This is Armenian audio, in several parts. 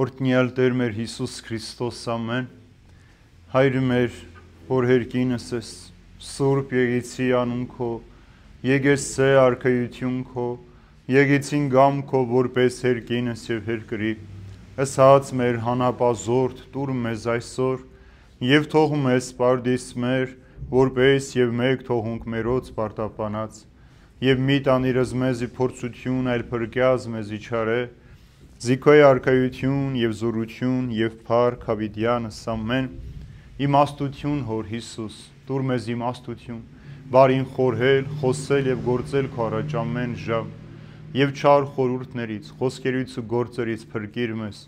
Օրհնյալ Տեր մեր Հիսուս Քրիստոս ամեն, Հայրը մեր, որ հերկինս ես, Սուրբ Եղեցի անուն քո, եկեցե արքայություն քո, եկեցին գամ քո, որպես հերկինս եւ հերկրի, ըսած մեր հանապազորդ տուր մեզ այսօր, եւ թող մեզ պարդիս մեր, որպես եւ մեկ թողունք մերոց պարտապանած, եւ մի տանիրս մեզի փորձություն, այլ փրկյազ մեզի չարե, Զիքոյ արքայություն եւ զորություն եւ փառք հավիտյանս ամեն իմաստություն հոր Հիսուս դուր մեզ իմաստություն բարին խորհել խոսել եւ գործել քո առաջ ամեն ժամ եւ չար խորհուրդներից խոսքերից ու գործերից փրկիր մեզ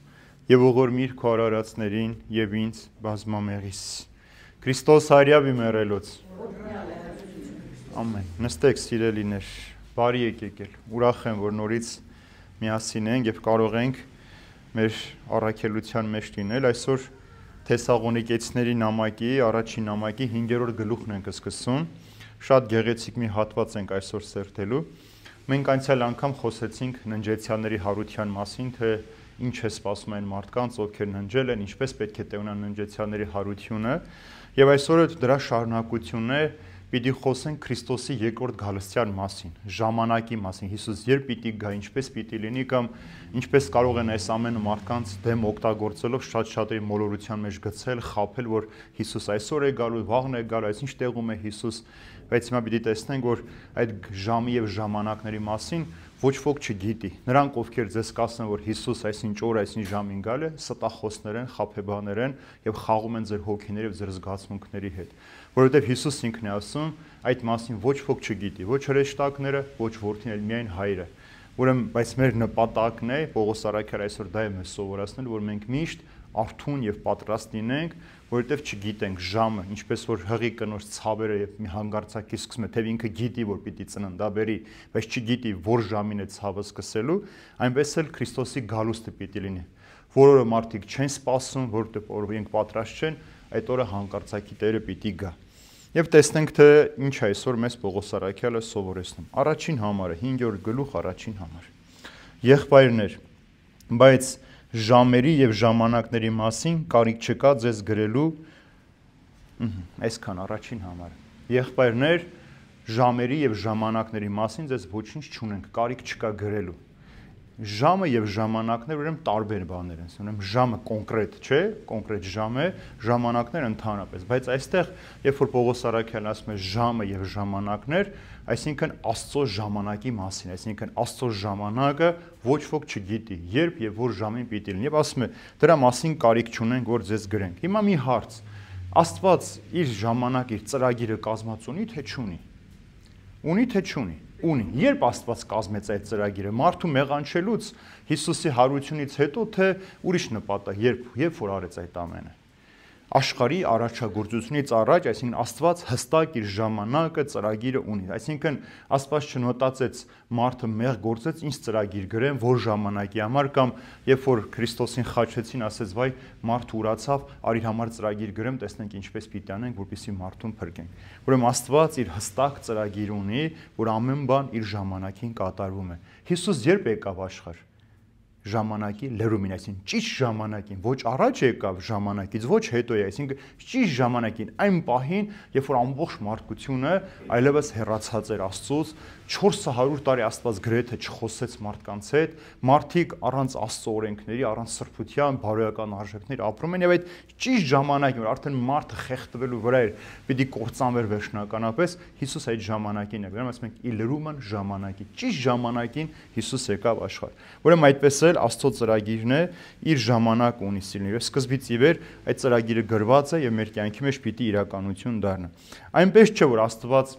եւ ողորմիր քո արարածներին եւ ինձ բազմամեղիս Քրիստոս հարյավի մեռելոց ամեն նստեք սիրելիներ բարի եկեք ուրախ եմ որ նորից միասին ենք եւ կարող ենք մեր առաքելության մեջ լինել այսօր Թեսաղոնիկեցիների նամակի առաջին նամակի 5-րդ գլուխն ենք սկսում շատ գեղեցիկ մի հատված ենք այսօր սերտելու մենք անցյալ անգամ խոսեցինք ննջեցյանների հարության մասին թե ինչ է սպասում այն մարդկանց ովքեր ննջել են ինչպես պետք է տևնան ննջեցյանների հարությունը եւ այսօր դրա շարունակությունն է Պիտի խոսենք Քրիստոսի երկրորդ գալստյան մասին, ժամանակի մասին, Հիսուս երբ պիտի գա, ինչպես պիտի լինի կամ ինչպես կարող են այս ամենը մարդկանց դեմ օգտագործելով շատ-շատերի մոլորության մեջ գցել, խաբել, որ Հիսուս այսօր է գալու, վաղն է գալու, այս ինչ տեղում է Հիսուս, բայց հիմա պիտի տեսնենք, որ այդ ժամի եւ ժամանակների մասին ոչ ոք չգիտի։ Նրանք, ովքեր ձեզ կասեն, որ Հիսուս այսինչ օր, այսինչ ժամին գալ է, ստախոսներ են, խաբեբաներ են եւ խաղում են ձեր հոգիների եւ ձեր զգացմունքների հետ։ Որովհետեւ Հիսուս ինքն է ասում, այդ մասին ոչ ոք չգիտի, ոչ հրեշտակները, ոչ որդին, այլ միայն Հայրը։ Ուրեմն, բայց մեր նպատակն է, Պողոս առաքյալը այսօր դա է մեզ սովորացնել, որ մենք միշտ արթուն եւ պատրաստ լինենք, որովհետեւ չգիտենք ժամը, ինչպես որ հղի կնոջ ցավերը եւ մի հանգարցակի սկսում է, թե ինքը գիտի, որ պիտի ծննդա բերի, բայց չգիտի, որ ժամին է ցավը սկսելու, այնպես էլ Քրիստոսի գալուստը պիտի լինի։ Որորը մարդիկ չեն սպասում, որովհետեւ որ իրենք պատրաստ չեն, այդ օրը հանգարցակի Տերը պիտի գա։ Եվ տեսնենք, թե ինչ է այսօր մեզ Պողոս առաքյալը սովորեցնում։ Առաջին համարը 5-րդ գլուխ առաջին համար։ Եղբայրներ, բայց ժամերի եւ ժամանակների մասին կարիք չկա ձեզ գրելու այսքան առաջին համարը։ Եղբայրներ, ժամերի եւ ժամանակների մասին ձեզ ոչինչ չունենք, կարիք չկա գրելու։ Ժամը եւ ժամանակները ուրեմն տարբեր բաներ են, ուրեմն ժամը կոնկրետ չէ, կոնկրետ ժամ է, ժամանակները ընդհանրապես, բայց այստեղ երբ որ Պողոս առաքյալն ասում է ժամը եւ ժամանակներ, այսինքն Աստծո ժամանակի մասին, այսինքն Աստծո ժամանակը ոչ ոք չգիտի, երբ եւ որ ժամին պիտի լինի, եւ ասում է դրա մասին կարիք չունենք, որ ձեզ գրենք։ Հիմա մի հարց. Աստված իր ժամանակ, իր ծրագիրը կազմած ունի թե չունի։ Ունի թե չունի։ Ունի։ Երբ Աստված կազմեց այդ ծրագիրը, մարդու մեղանչելուց Հիսուսի հարությունից հետո թե ուրիշ նպատակ, երբ որ արեց այդ ամենը։ Աշխարհի առաջագործությունից առաջ, այսինքն Աստված հստակ իր ժամանակը, ծրագիրը ունի։ Այսինքն Աստված չմտածեց մարդը մեղ գործեց, ինչ ծրագիր գրեմ, որ ժամանակի համար կամ երբ որ Քրիստոսին խաչեցին, ասեց, վայ, մարդը ուրացավ, արի համար ծրագիր գրեմ, տեսնենք ինչպես պիտի անենք, որպեսզի մարդուն փրկենք։ Ուրեմն Աստված իր հստակ ծրագիր ունի, որ ամեն բան իր ժամանակին կատարվում է։ Հիսուս երբ եկավ աշխարհ ժամանակի լրումին, այսինքն ճիշտ ժամանակին, ոչ առաջ եկավ ժամանակից, ոչ հետո է, այսինքն ճիշտ ժամանակին, այն պահին, երբ որ ամբողջ մարդկությունը այլևս հեռացած էր Աստծուց, 400 տարի Աստված գրեթե չխոսեց մարդկանց հետ, մարդիկ առանց Աստծո օրենքների, առանց սրբության, բարոյական արժեքների ապրում են եւ այդ ճիշտ ժամանակին, որ արդեն մարդը խեղդվելու վրա էր, պիտի կործանվեր վերջնականապես, Հիսուս այդ ժամանակին է, ուրեմն ասում ենք՝ ի լրումն ժամանակի, ճիշտ ժամանակին Հիսուս եկավ աշխարհ։ Ուրեմն այդպես է Աստծո ծրագիրն է, իր ժամանակ ունի սիրելիներ, սկզբից ի վեր այդ ծրագիրը գրված է եւ մեր կյանքի մեջ պիտի իրականություն դառնա։ Այնպես չէ, որ Աստված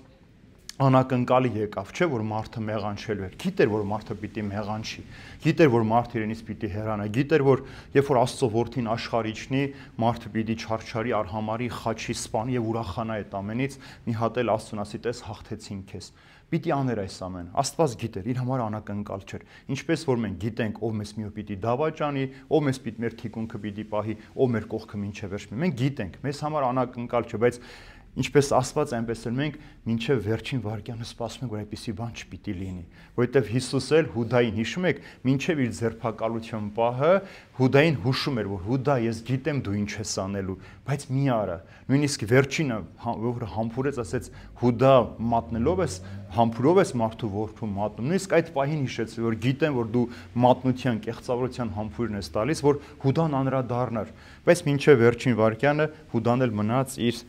անակնկալի եկավ, չէ, որ մարդը մեղանչելու էր, գիտեր, որ մարդը պիտի մեղանչի, գիտեր, որ մարդը իրենից պիտի հեռանա, գիտեր, որ երբ որ Աստծո որդին աշխարհ իջնի, մարդը պիտի չարչարի, արհամարի, խաչի, սպանի եւ ուրախանա այդ ամենից, մի հատ էլ Աստծուն ասի, տես հաղթեցին քեզ։ Պիտի աներ այս ամենը։ Աստված գիտեր, իր համար անակնկալ չէր։ Ինչպես որ մենք գիտենք, ով մեզ մի օր պիտի դավաճանի, ով մեզ պիտի մեր թիկունքը պիտի պահի, ով մեր կողքը մինչև վերջ։ Մենք գիտենք, մեզ համար անակնկալ չէ, բայց Ինչպես Աստված, այնպես էլ մենք մինչև վերջին վայրկյանը սպասում ենք, որ այդպիսի բան չպիտի լինի, որովհետև Հիսուս էլ Հուդային հիշում եք, մինչև իր ձերբակալության պահը Հուդային հուշում էր, որ Հուդա, ես գիտեմ դու ինչ ես անելու, բայց մի արա, նույնիսկ վերջինը, որ համբուրեց, ասեց Հուդա մատնելով ես, համբուրով ես մարդու որդու մատնում, նույնիսկ այդ պահին հիշեց, որ գիտեմ, որ դու մատնության, կեղծավորության համբուրն ես տալիս, որ Հուդան անդրադառնար, բայց մինչև վերջին վայրկյանը Հուդան էլ մնաց իր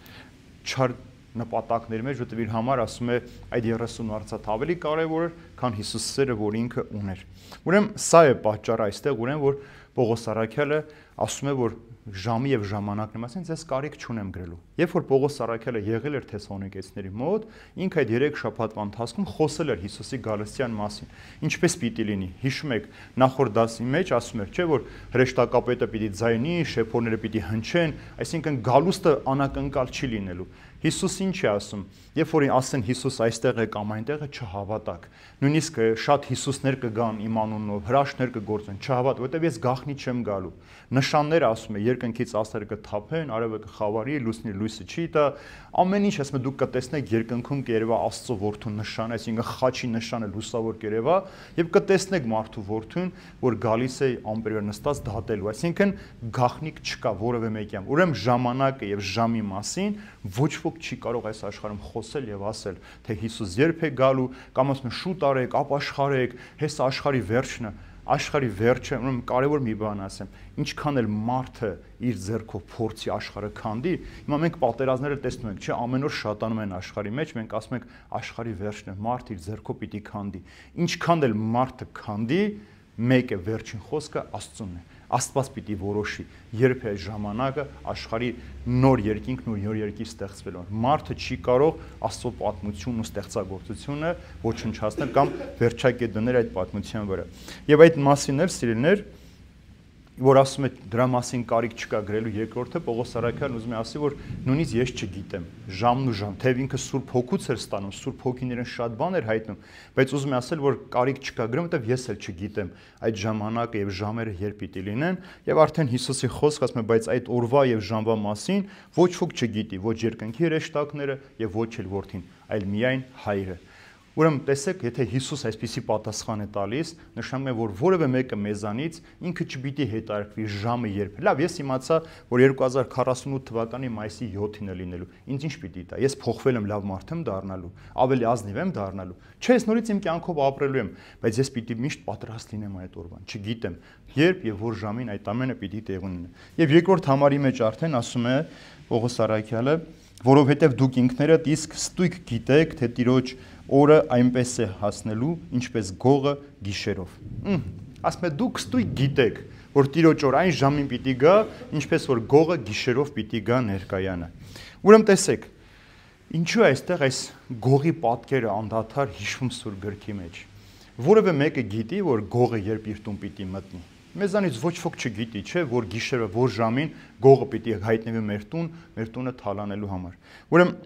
չար նպատակների մեջ, որտեղ իր համար ասում է այդ 30 արծաթ ավելի կարևոր էր, քան Հիսուսի սերը, որ ինքը ուներ։ Ուրեմն սա է պատճառը այստեղ, որ Պողոս Առաքյալը ասում է, որ ժամի եւ ժամանակների մասին ես կարիք չունեմ գրելու։ Երբ որ Պողոս Առաքյալը եղել էր Թեսաղոնիկեցիների մոտ, ինքը այդ 3 շաբաթվա ընթացքում խոսել էր Հիսուսի գալստյան մասին։ Ինչպես պիտի լինի։ Հիշում եք, նախորդ դասի մեջ ասում էր, չէ, որ հրեշտակապետը պիտի ձայնի, շեփորները պիտի հնչեն, այսինքն գալուստը անակնկալ չի լինելու։ Հիսուս ինչ է ասում, երբ որ ասեն Հիսուս այստեղ է կամ այնտեղ է, չհավատակ։ Նույնիսկ շատ Հիսուսներ կգան իմ անունով, հրաշքներ կգործեն, չհավատ, որովհետև ես գաղտնի չեմ գալու։ Նշանները ասում է, երկնքից աստղերը կթափեն, արևը կխավարի, լուսնի լույսը չի տա, ամեն ինչ ասում է դուք կտեսնեք երկնքում կերևա Աստծո որդու նշան, այսինքն խաչի նշանը լուսավոր կերևա, եւ կտեսնեք մարդու որդուն, որ գալիս է ամպերով նստած դատելու, այսինքն գաղտնիք չկա որևէ մեկյամ։ Ուրեմն ժամանակը եւ ժամի մասին ոչ ոք չի կարող այս աշխարհում խոսել եւ ասել, թե Հիսուս երբ է գալու, կամ ասում են շուտ արեք, ապաշխարեք, հեսա աշխարհի վերջն է, աշխարհի վերջը, ուրեմն կարևոր մի բան ասեմ, ինչքան էլ մարդը իր ձեռքով փորձի աշխարհը քանդի, հիմա մենք պատերազմները տեսնում ենք, չէ, ամեն օր շատանում են աշխարհի մեջ, մենք ասում ենք աշխարհի վերջն է, մարդը իր ձեռքով պիտի քանդի, ինչքան էլ մարդը քանդի, մեկ է վերջին խոսքը Աստծունն է։ Աստված պիտի որոշի, երբ է ժամանակը աշխարհի նոր երկինքն ու նոր երկիր ստեղծվելու։ Մարդը չի կարող Աստծո պատմությունն ու ստեղծագործությունը ոչնչացնել կամ վերջակետ դնել այդ պատմության վրա։ Եվ այդ մասին էլ սիրելիներ, որ ասում է դրա մասին կարիք չկա գրելու երկրորդը Պողոս Առաքյալն ուզում է ասի, որ նույնիսկ ես չգիտեմ ժամն ու ժամ, թեև ինքը Սուրբ Հոգուց էր ստանում, Սուրբ Հոգիներն շատ բան էր հայտնում, բայց ուզում է ասել, որ կարիք չկա գրեմ, որտեվ ես էլ չգիտեմ այդ ժամանակը եւ ժամերը երբ պիտի լինեն, եւ արդեն Հիսուսի խոսքը ասում է, բայց այդ օրվա եւ ժամվա մասին ոչ ոք չգիտի, ոչ երկնքի հրեշտակները եւ ոչ էլ որդին, այլ միայն Հայրը։ Ուրեմն տեսեք, եթե Հիսուս այսպիսի պատասխան է տալիս, նշանակում է, որ որևէ մեկը մեզանից ինքը չպիտի հետարքվի ժամը երբ։ Լավ, ես իմացա, որ 2048 թվականի մայիսի 7-ին է լինելու։ Ինձ ինչ պիտի տա։ Ես փոխվել եմ, լավ մարդ եմ դառնալու, ավելի ազնիվ եմ դառնալու։ Չէ, ես նորից իմ կյանքով ապրելու եմ, բայց ես պիտի միշտ պատրաստ լինեմ այդ օրվան։ Չգիտեմ, երբ եւ որ ժամին այդ ամենը պիտի տեղի ունենա։ Եվ երկրորդ համարի մեջ արդեն ասում է Պողոս Առաքյալը, որովհետեւ դուք ինքներդ իսկ ստույգ գիտեք, թե Տիրոջ օրը այնպես է հասնելու, ինչպես գողը գիշերով։ Ասում է դուք ստույգ գիտեք, որ Տիրոջ օր այն ժամին պիտի գա, ինչպես որ գողը գիշերով պիտի գա ներկայանա։ Ուրեմն տեսեք, ինչու է այստեղ այս գողի պատկերը անդադար հիշվում Սուրբ գրքի մեջ։ Որևէ մեկը գիտի, որ գողը երբ իր տուն պիտի մտնի։ Մեզանից ոչ ոք չգիտի, չէ, որ գիշերը, որ ժամին գողը պիտի հայտնվի մեր տունը թալանելու համար։ Ուրեմն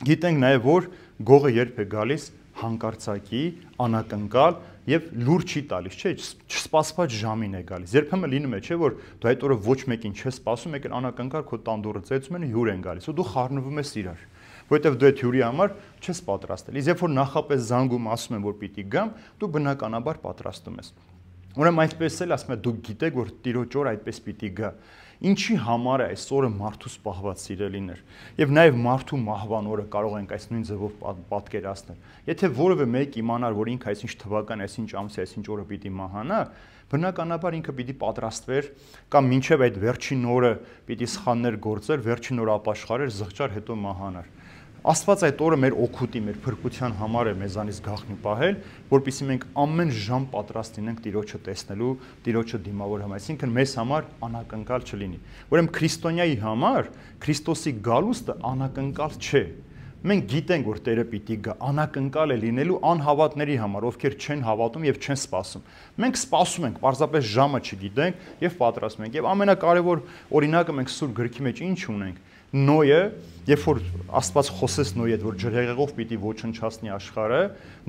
գիտենք նաև, որ գողը երբ է գալիս հանկարծակի, անակնկալ եւ լուր չի տալիս, չէ, չսպասված ժամին է գալիս։ Երբեմն լինում է, չէ, որ դու այդ օրը ոչ մեկին չես սպասում, եկել անակնկալ քո տանդորը ծեծում են, հյուր են գալիս, ու դու խառնվում ես իրար, որովհետեւ դու այդ հյուրի համար չես պատրաստել։ Իսկ երբ որ նախապես զանգում ասում են, որ պիտի գամ, դու բնականաբար պատրաստում ես։ Ուրեմն այդպես էլ ասում է դուք գիտեք, որ Տիրոջ օր այդպես պիտի գա։ Ինչի համար է այս օրը մարդու սպահված սիրելիներ։ Եվ նաև մարդու մահվան օրը կարող ենք այս նույն ձևով պատկերացնել։ Եթե որևէ մեկ իմանար, որ ինքը այսինչ թվական, այսինչ ամսի, այսինչ օրը պիտի մահանա, բնականաբար ինքը պիտի պատրաստվեր կամ մինչև այդ վերջին օրը պիտի սխալներ գործեր, վերջին օրը ապաշխարեր, զղջար, հետո մահանար։ Աստված այդ օրը մեր օգուտի, մեր փրկության համար է մեզանից գաղտնի պահել, որպեսզի մենք ամեն ժամ պատրաստ լինենք Տիրոջը տեսնելու, Տիրոջը դիմավորելու, այսինքն մեզ համար անակնկալ չլինի։ Ուրեմն քրիստոնյայի համար Քրիստոսի գալուստը անակնկալ չէ։ Մենք գիտենք, որ Տերը պիտի գա, անակնկալ է լինելու անհավատների համար, ովքեր չեն հավատում եւ չեն սպասում։ Մենք սպասում ենք, պարզապես ժամը չգիտենք եւ պատրաստում ենք։ Եվ ամենակարևոր օրինակը մենք Սուրբ գրքի մեջ ինչ ունենք։ Նոյը, երբ որ Աստված խոսեց Նոյի հետ, որ ջրհեղեղով պիտի ոչնչացնի աշխարհը,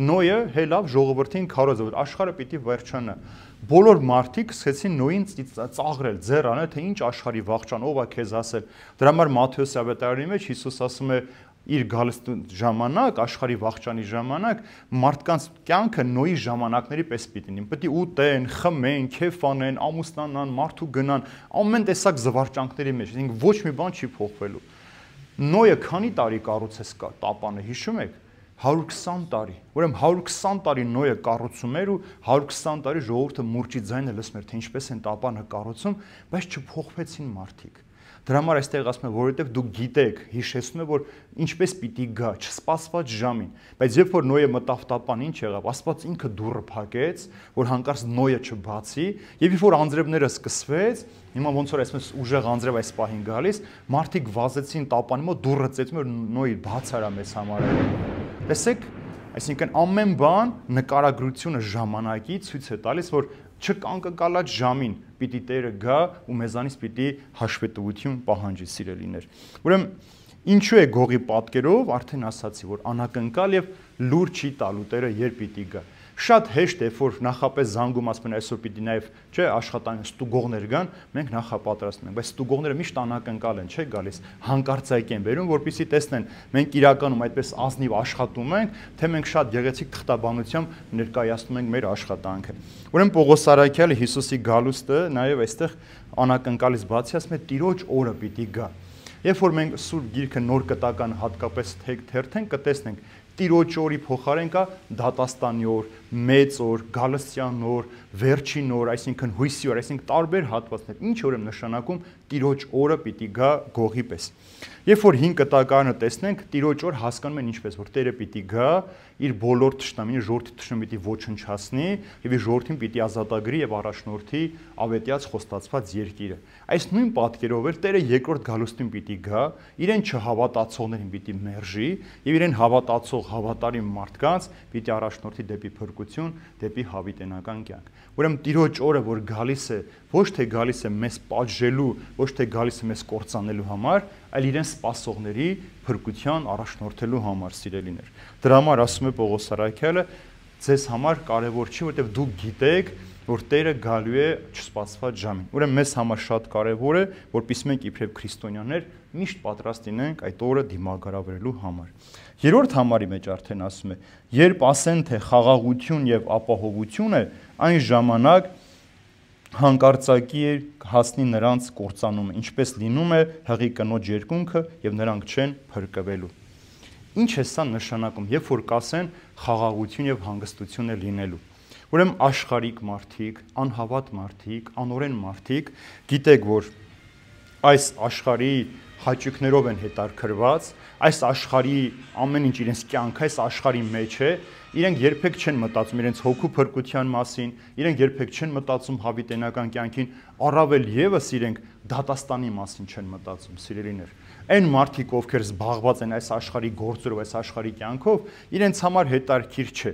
Նոյը հելավ ժողովրդին քարոզը, որ աշխարհը պիտի վերջանա։ Բոլոր մարդիկ սկսեցին Նոյին ծաղրել, ձեռ անել, թե ինչ աշխարհի վախճան, ով է քեզ ասել։ Դրա համար Մատթեոս ավետարանի մեջ Հիսուս ասում է իր գալստու ժամանակ, աշխարհի վախճանի ժամանակ մարդկանց կյանքը Նոյի ժամանակների պես պիտի լինի։ Պետք է ուտեն, խմեն, քեֆ անեն, ամուսնանան, մարդու գնան, ամեն տեսակ զվարճանքների մեջ, այսինքն ոչ մի բան չի փոխվելու։ Նոյը քանի տարի կառուցեց տապանը, հիշում եք։ 120 տարի։ Ուրեմն 120 տարի Նոյը կառուցում էր ու 120 տարի ժողովուրդը մուրճի ձայնը լսում էր, թե ինչպես են տապանը կառուցում, բայց չփոխվեցին մարդիկ։ Դրա համար այստեղ ասում եմ, որովհետև դուք գիտեք, հիշեցնում է, որ ինչպես պիտի գա, չսպասված ժամին։ Բայց երբ որ Նոյը մտավ տապան, ինչ եղավ, Աստված ինքը դուռը փակեց, որ հանկարծ Նոյը չբացի, եւ երբ որ անձրևները սկսվեց, հիմա ոնց որ այսպես ուժեղ անձրև այս պահին գալիս, մարդիկ վազեցին տապանի մոտ, դուռը ծեծում էր, Նոյի բաց արա մեզ համար։ Տեսեք, այսինքն ամեն բան նկարագրությունը ժամանակի ցույց է տալիս, որ չկանկկալած ժամին պիտի Տերը գա ու մեզանից պիտի հաշվետվություն պահանջի, սիրելիներ։ Ուրեմն ինչու է Գողի պատկերով արդեն ասացի, որ անակնկալ եւ լուր չի տալու Տերը երբ պիտի գա։ Շատ հեշտ է, որ նախապես զանգում ասում են այսօր պիտի նաև, չէ, աշխատանք ստուգողներ գան, մենք նախապատրաստում ենք, բայց ստուգողները միշտ անակնկալ են, չէ, գալիս, հանկարծայք են բերում, որպեսզի տեսնեն, մենք իրականում այդպես ազնիվ աշխատում ենք, թե մենք շատ գեղեցիկ թղթաբանությամբ ներկայացնում ենք մեր աշխատանքը։ Ուրեմն Պողոս Արաքյալը Հիսուսի գալուստը նաև այստեղ անակնկալից բացի ասում է Տիրոջ օրը պիտի գա։ Երբ որ մենք Սուրբ Գիրքը նոր կտական հատկապես թերթենք, կտեսնենք Տիրոջ օրի փոխարեն կա դատաստանի օր, մեծ օր, գալստյան օր, վերջին օր, այսինքն հույսի օր, այսինքն տարբեր հատվածներ։ Ինչ որ եմ նշանակում Տիրոջ օրը պիտի գա Գողի պես։ Երբ որ 5 կտակարանը տեսնենք, Տիրոջ օր հասկանում են ինչպես, որ Տերը պիտի գա, իր բոլոր թշնամին, ժողովրդի թշնամին պիտի ոչնչացնի, եւ իր ժողովրդին պիտի ազատագրի եւ առաջնորդի ավետյաց խոստացված երկիրը։ Այս նույն պատկերով էլ Տերը երկրորդ գալուստին պիտի գա, իրեն չհավատացողներին պիտի մերժի եւ իրեն հավատացող հավատարիմ մարդկանց պիտի առաջնորդի դեպի փրկություն, դեպի հավիտենական կյանք։ Ուրեմն Տիրոջ օրը, որ գալիս է, ոչ թե գալիս է մեզ պատժելու, ոչ թե գալիս է մեզ կործանելու համար, այլ իրեն սպասողների փրկության առաջնորդելու համար, սիրելիներ։ Դրա համար ասում է Պողոս Արաքյալը, ձեզ համար կարևոր չի, որովհետև դուք գիտեք, որ Տերը գալու է չսպասված ժամին։ Ուրեմն մեզ համար շատ կարևոր է, որպեսզի մենք իբրև քրիստոնյաներ միշտ պատրաստ լինենք այդ օրը դիմագրավելու համար։ Երրորդ համարի մեջ արդեն ասում է. երբ ասեն, թե խաղաղություն եւ ապահովություն է, այն ժամանակ հանկարծակի հասնի նրանց կործանումը, ինչպես լինում է հղի կնոջ երկունքը եւ նրանք չեն փրկվելու։ Ինչ է սա նշանակում, երբ որ կասեն խաղաղություն եւ հանգստություն է լինելու։ Ուրեմն աշխարհիկ մարդիկ, անհավատ մարդիկ, անօրեն մարդիկ, գիտեք, որ այս աշխարհի հաճույքներով են հետարքրված, այս աշխարհի ամեն ինչ իրենց կյանքը այս աշխարհի մեջ է, իրենք երբեք չեն մտածում իրենց հոգու փրկության մասին, իրենք երբեք չեն մտածում հավիտենական կյանքին, առավել եւս իրենք դատաստանի մասին չեն մտածում, սիրելիներ։ Այն մարդիկ, ովքեր զբաղված են այս աշխարհի գործերով, այս աշխարհի կյանքով, իրենց համար հետարքիր չէ։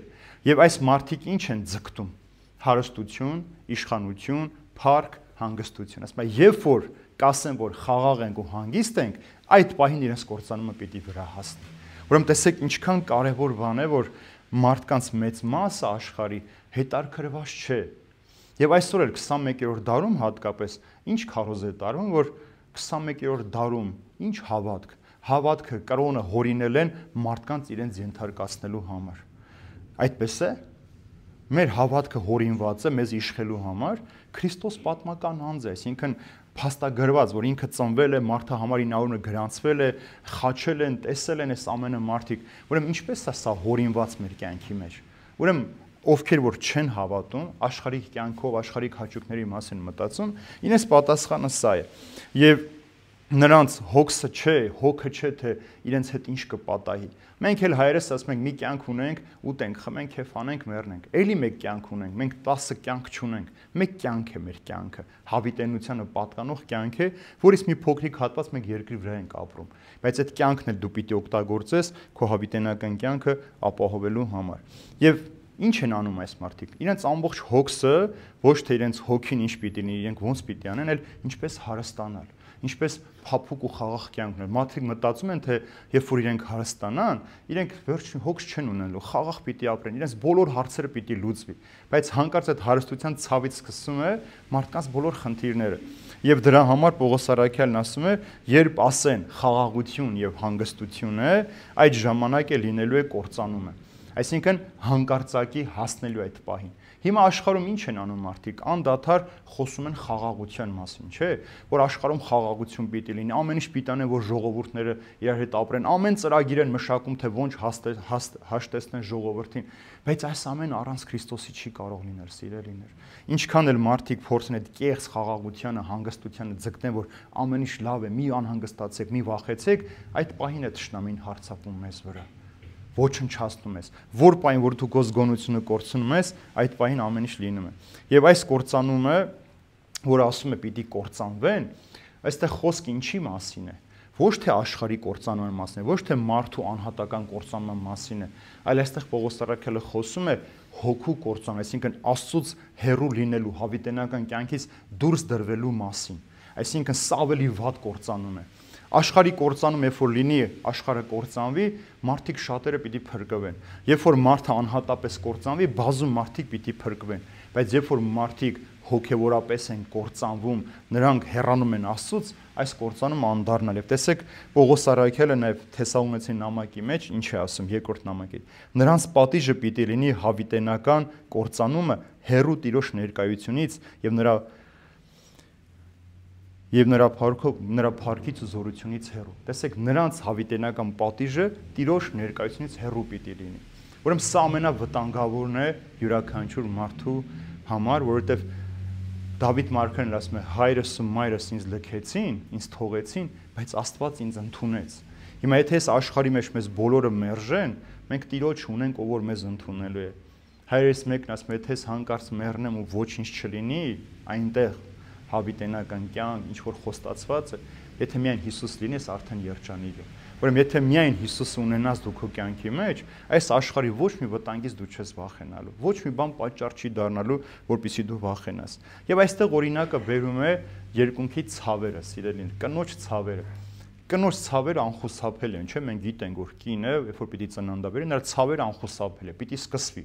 Եվ այս մարդիկ ինչ են ձգտում. հարստություն, իշխանություն, փառք, հանգստություն։ Ասում եմ, երբ որ կասեն, որ խաղաղ ենք ու հանգիստ ենք, այդ պահին իրենց կործանումը պիտի վրա հասնի։ Ուրեմն տեսեք ինչքան կարևոր բան է, որ մարդկանց մեծ մասը աշխարհի հետարքրված չէ։ Եվ այսօր էլ 21-րդ դարում հատկապես ինչ քարոզ է տարվում, որ 21-րդ դարում ինչ հավատքը կրոնը հորինել են մարդկանց իրենց ենթարկացնելու համար։ Այդպես է։ Մեր հավատքը հորինված է մեզ իշխելու համար, Քրիստոս պատմական անձ է, այսինքն փաստագրված, որ ինքը ծնվել է, մարդը համար իր անունը գրանցվել է, խաչել են, տեսել են այս ամենը մարդիկ։ Ուրեմն ինչպես է սա հորինված մեր կյանքի մեջ։ Ուրեմն ովքեր որ չեն հավատում, աշխարհիկ կյանքով, աշխարհիկ հաճույքների մասին մտածում, ինձ պատասխանը սա է։ Եվ նրանց հոգսը չէ, հոգը չէ, թե իրենց հետ ինչ կպատահի։ Մենք էլ հայերս ասում ենք՝ մի կյանք ունենք, ուտենք, խմենք, քեֆ անենք, մեռնենք։ Էլի մեկ կյանք ունենք, մենք 10 կյանք չունենք։ Մեկ կյանք է մեր կյանքը, հավիտենությանը պատկանող կյանք է, որից մի փոքրիկ հատված մենք երկրի վրա ենք ապրում։ Բայց այդ կյանքն էլ դու պիտի օգտագործես քո հավիտենական կյանքը ապահովելու համար։ Եվ ինչ են անում այս մարդիկ։ Իրենց ամբողջ հոգսը ոչ թե իրենց հոգին ինչ պիտի լինի, իրենք ոնց պիտի անեն, այլ ինչպես հարստանալ։ ինչպես փափուկ ու խաղաղ կյանք ունել։ Մարդիկ մտածում են, թե երբ որ իրենք հարստանան, իրենք վերջին հոգս չեն ունենալու, խաղաղ պիտի ապրեն, իրենց բոլոր հարցերը պիտի լուծվի, բայց հանկարծ այդ հարստության ցավից սկսում է մարդկանց բոլոր խնդիրները։ Եվ դրա համար Պողոս Արաքյալն ասում է, երբ ասեն խաղաղություն եւ հանգստություն է, այդ ժամանակ է լինելու է կործանումը։ Այսինքն հանկարծակի հասնելու այդ պահին։ Հիմա աշխարհում ինչ են անում մարդիկ, անդադար խոսում են խաղաղության մասին, չէ՞, որ աշխարհում խաղաղություն պիտի լինի, ամեն ինչ պիտի անեն, որ ժողովուրդները իրար հետ ապրեն, ամեն ծրագիր են մշակում, թե ոնց հաշտեցնեն ժողովրդին, բայց այս ամեն առանց Քրիստոսի չի կարող լինել, սիրելիներ։ Ինչքան էլ մարդիկ փորձեն այդ կեղծ խաղաղությանը, հանգստությանը ձգտեն, որ ամեն ինչ լավ է, մի անհանգստացեք, մի վախեցեք, այդ պահին է թշնամին հարձակվում մեզ վրա։ Ոչնչացնում ես, որ պահին որ դու քո զգոնությունը կորցնում ես, այդ պահին ամեն ինչ լինում է։ Եվ այս կորցանումը, որ ասում է պիտի կորցանվեն, այստեղ խոսքը ինչի մասին է։ Ոչ թե աշխարհի կորցանման մասին է, ոչ թե մարդու անհատական կորցանման մասին է, այլ այստեղ Պողոս Արաքյալը խոսում է հոգու կորցան, այսինքն Աստծուց հեռու լինելու, հավիտենական կյանքից դուրս դրվելու մասին։ Այսինքն սա ավելի վատ կորցանում է։ Աշխարհի կորցանում, երբ որ լինի, աշխարհը կորցանվի, մարդիկ շատերը պիտի փրկվեն։ Երբ որ մարդը անհատապես կորցանվի, բազում մարդիկ պիտի փրկվեն։ Բայց երբ որ մարդիկ հոգևորապես են կորցանվում, նրանք հեռանում են Աստծուց, այս կորցանումը անդառնալ։ Եվ տեսեք, Պողոս Արաքյալը նաև Թեսաղոնեցին նամակի մեջ ինչ է ասում երկրորդ նամակի։ Նրանց պատիժը պիտի լինի հավիտենական կորցանումը հեռու Տիրոջ ներկայությունից եւ նրա փառքից ու զորությունից հեռու։ Տեսեք, նրանց հավիտենական պատիժը Տիրոջ ներկայությունից հեռու պիտի լինի։ Ուրեմն սա ամենավտանգավորն է յուրաքանչյուր մարդու համար, որովհետեւ Դավիթ մարգարեն ասում է. հայրս ու մայրս ինձ լքեցին, ինձ թողեցին, բայց Աստված ինձ ընդունեց։ Հիմա եթե այս աշխարհի մեջ մեզ բոլորը մերժեն, մենք Տիրոջ ունենք, ով որ մեզ ընդունելու է։ Հայրս մեկն ասում է, եթե ես հանկարծ մեռնեմ ու ոչինչ չլինի, այնտեղ հավիտենական կյանք, ինչ որ խոստացված է, եթե միայն Հիսուս լինես, արդեն երջանիկ է։ Ուրեմն եթե միայն Հիսուսը ունենաս դու քո կյանքի մեջ, այս աշխարհի ոչ մի վտանգից դու չես վախենալու, ոչ մի բան պատճառ չի դառնալու, որպեսզի դու վախենաս։ Եվ այստեղ օրինակը բերում է երկունքի ցավերը, սիրելին, կնոջ ցավերը։ Կնոջ ցավերը անխուսափելի են, չէ՞, մենք գիտենք, որ կինը, երբ որ պիտի ծննդաբերի, նրա ցավերը անխուսափելի է, պիտի սկսվի։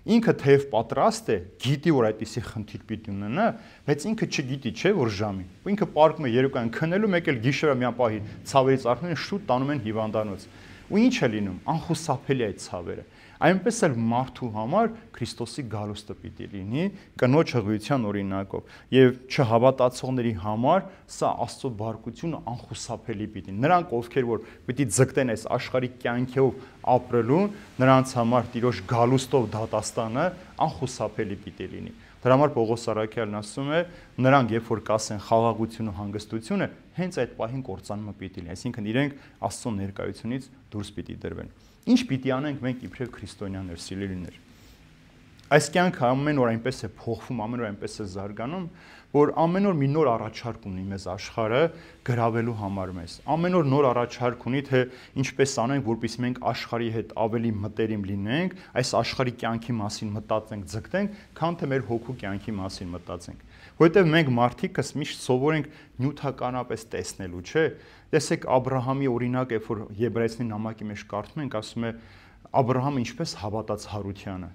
Ինքը թեև պատրաստ է, գիտի, որ այդպիսի խնդիր պիտի ունենա, բայց ինքը չգիտի, չէ, որ ժամին։ Ինքը պարկում է երեկոյան քնելու, մեկ էլ գիշերը մի պահի ցավերից արթնում են, շուտ տանում են հիվանդանոց։ Ու ինչ է լինում, անխուսափելի է այդ ցավերը։ Այնպես էլ մարդու համար Քրիստոսի գալուստը պիտի լինի կնոջ հղիության օրինակով, եւ չհավատացողների համար սա Աստծո բարկությունը անխուսափելի պիտի։ Նրանք, ովքեր որ պիտի ձգտեն այս աշխարհի կյանքով ապրելու, նրանց համար Տիրոջ գալուստով դատաստանը անխուսափելի պիտի լինի։ Դրա համար Պողոս Արաքյալն ասում է, նրանք երբ որ կասեն խաղաղություն ու հանգստությունը, հենց այդ պահին կործանումը պիտի լինի, այսինքն իրենք Աստծո ներկայությունից դուրս պիտի դրվեն։ Ինչ պիտի անենք մենք իբրև քրիստոնյաներ, սիրելիներ։ Այս կյանքը ամեն օր այնպես է փոխվում, ամեն օր այնպես է զարգանում, որ ամեն օր մի նոր առաջարկ ունի մեզ աշխարհը գրավելու համար մեզ։ Ամեն օր նոր առաջարկ ունի, թե ինչպես անենք, որպեսզի մենք աշխարհի հետ ավելի մտերիմ լինենք, այս աշխարհի կյանքի մասին մտածենք, ձգտենք, քան թե մեր հոգու կյանքի մասին մտածենք։ Որովհետև մենք մարդիկս միշտ սովոր ենք նյութականապես տեսնելու, չէ՞։ Տեսեք Աբրահամի օրինակը, երբ որ Եբրայեցիների նամակի մեջ կարդում ենք, ասում է Աբրահամը ինչպես հավատաց հարությանը,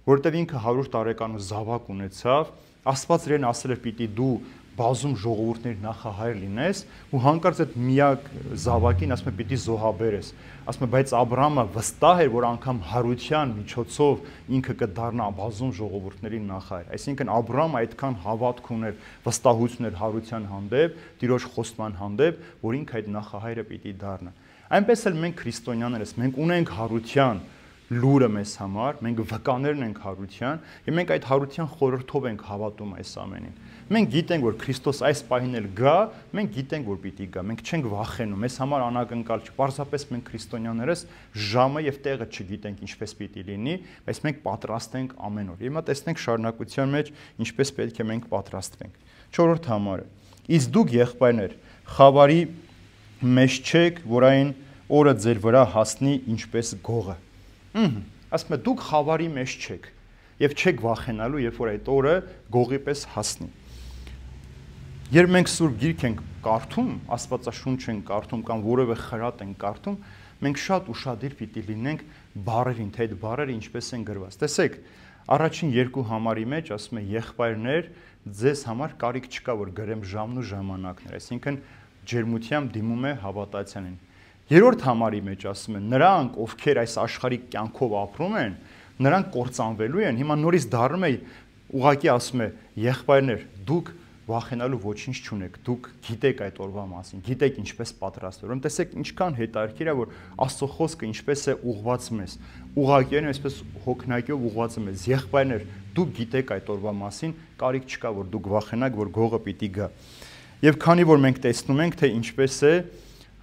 որովհետև ինքը 100 տարեկան զավակ ունեցավ, Աստված իրեն ասել էր պիտի դու բազում ժողովուրդների նախահայր լինես, ու հանկարծ այդ միակ զավակին ասում է պիտի զոհաբերես։ Ասում է, բայց Աբրահամը վստահ էր, որ անգամ հարության միջոցով ինքը կդառնա բազում ժողովուրդների նախահայր։ Այսինքն Աբրահամը այդքան հավատք ուներ, վստահություն էր հարության հանդեպ, Տիրոջ խոստման հանդեպ, որ ինքը այդ նախահայրը պիտի դառնա։ Այնպես էլ մենք քրիստոնյաներս, մենք ունենք հարության լուրը մեզ համար, մենք վկաներն ենք հարության, եւ մենք այդ հարության խորհրդով ենք հավատում այս ամենին։ Մենք գիտենք, որ Քրիստոս այս պահին էլ գա, մենք գիտենք, որ պիտի գա, մենք չենք վախենում, մեզ համար անակնկալ չի։ Պարզապես մենք քրիստոնյաներս ժամը եւ տեղը չգիտենք ինչպես պիտի լինի, բայց մենք պատրաստ ենք ամեն օր։ Հիմա տեսնենք շարունակության մեջ ինչպես պետք է մենք պատրաստվենք։ 4-րդ համարը։ Իսկ դուք եղբայրներ, խավարի մեջ չեք, որ այն օրը ձեր վրա հասնի ինչպես գողը։ Ասում է դուք խավարի մեջ չեք եւ չեք վախենալու, երբ որ այդ օրը գողի պես հասնի։ Երբ մենք Սուրբ Գիրք ենք կարդում, Աստվածաշունչ ենք կարդում կամ որևէ խրատ ենք կարդում, մենք շատ ուշադիր պիտի լինենք բառերին, թե այդ բառերը ինչպես են գրված։ Տեսեք, առաջին երկու համարի մեջ ասում է եղբայրներ, ձեզ համար կարիք չկա, որ գրեմ ժամն ու ժամանակներ, այսինքն ջերմությամբ դիմում է հավատացյանին։ Երրորդ համարի մեջ ասում է նրանք, ովքեր այս աշխարհի կյանքով ապրում են, նրանք կործանվելու են։ Հիմա նորից դառնում է ուղղակի ասում է եղբայրներ, դուք վախենալու ոչինչ չունեք, դուք գիտեք այդ օրվա մասին, գիտեք ինչպես պատրաստվել։ Ուրեմն տեսեք ինչքան հետաքրքիր է, որ Աստծո խոսքը ինչպես է ուղղված մեզ, ուղղակիորեն այսպես հոգնակյով ուղղված է մեզ։ Եղբայրներ, դուք գիտեք այդ օրվա մասին, կարիք չկա, որ դուք վախենաք, որ գողը պիտի գա։ Եվ քանի որ մենք տեսնում ենք, թե ինչպես է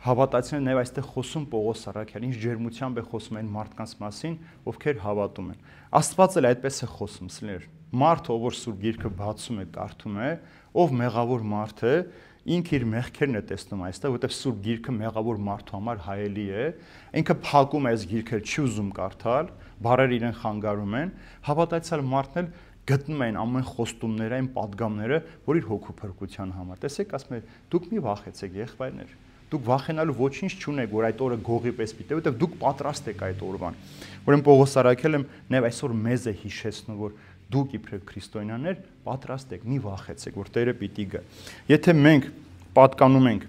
հավատացյալը նաև այստեղ խոսում Պողոս առաքյալը, ինչ ջերմությամբ է խոսում այն մարդկանց մասին, ովքեր հավատում են։ Աստված էլ այդպես է խոսում, սիրելիներ։ Մարդը, ով որ Սուրբ Գիրքը բացում է, կարդում է, ով մեղավոր մարդ է, ինքը իր մեղքերն է տեսնում այստեղ, որտեղ Սուրբ Գիրքը մեղավոր մարդու համար հայելի է, ինքը փակում է այս գիրքերը, չի ուզում կարդալ, բառերը իրեն խանգարում են, հավատացյալ մարդն էլ գտնում են ամեն խոստումները, այն պատգամները, որ իր հոգու փրկության համար։ Տեսեք, ասում է, դուք մի վախեցեք, եղբայրներ։ Դուք վախենալու ոչինչ չունեք, որ այդ օրը գողի պես պիտի, որտեղ դուք պատրաստ եք այդ օրվան։ Ուրեմն Պողոս առաքյալը նաև այսօր մեզ է հիշեցնում, որ դուք իբրև քրիստոնյաներ պատրաստ եք, մի վախեցեք, որ Տերը պիտի գա։ Եթե մենք պատկանում ենք,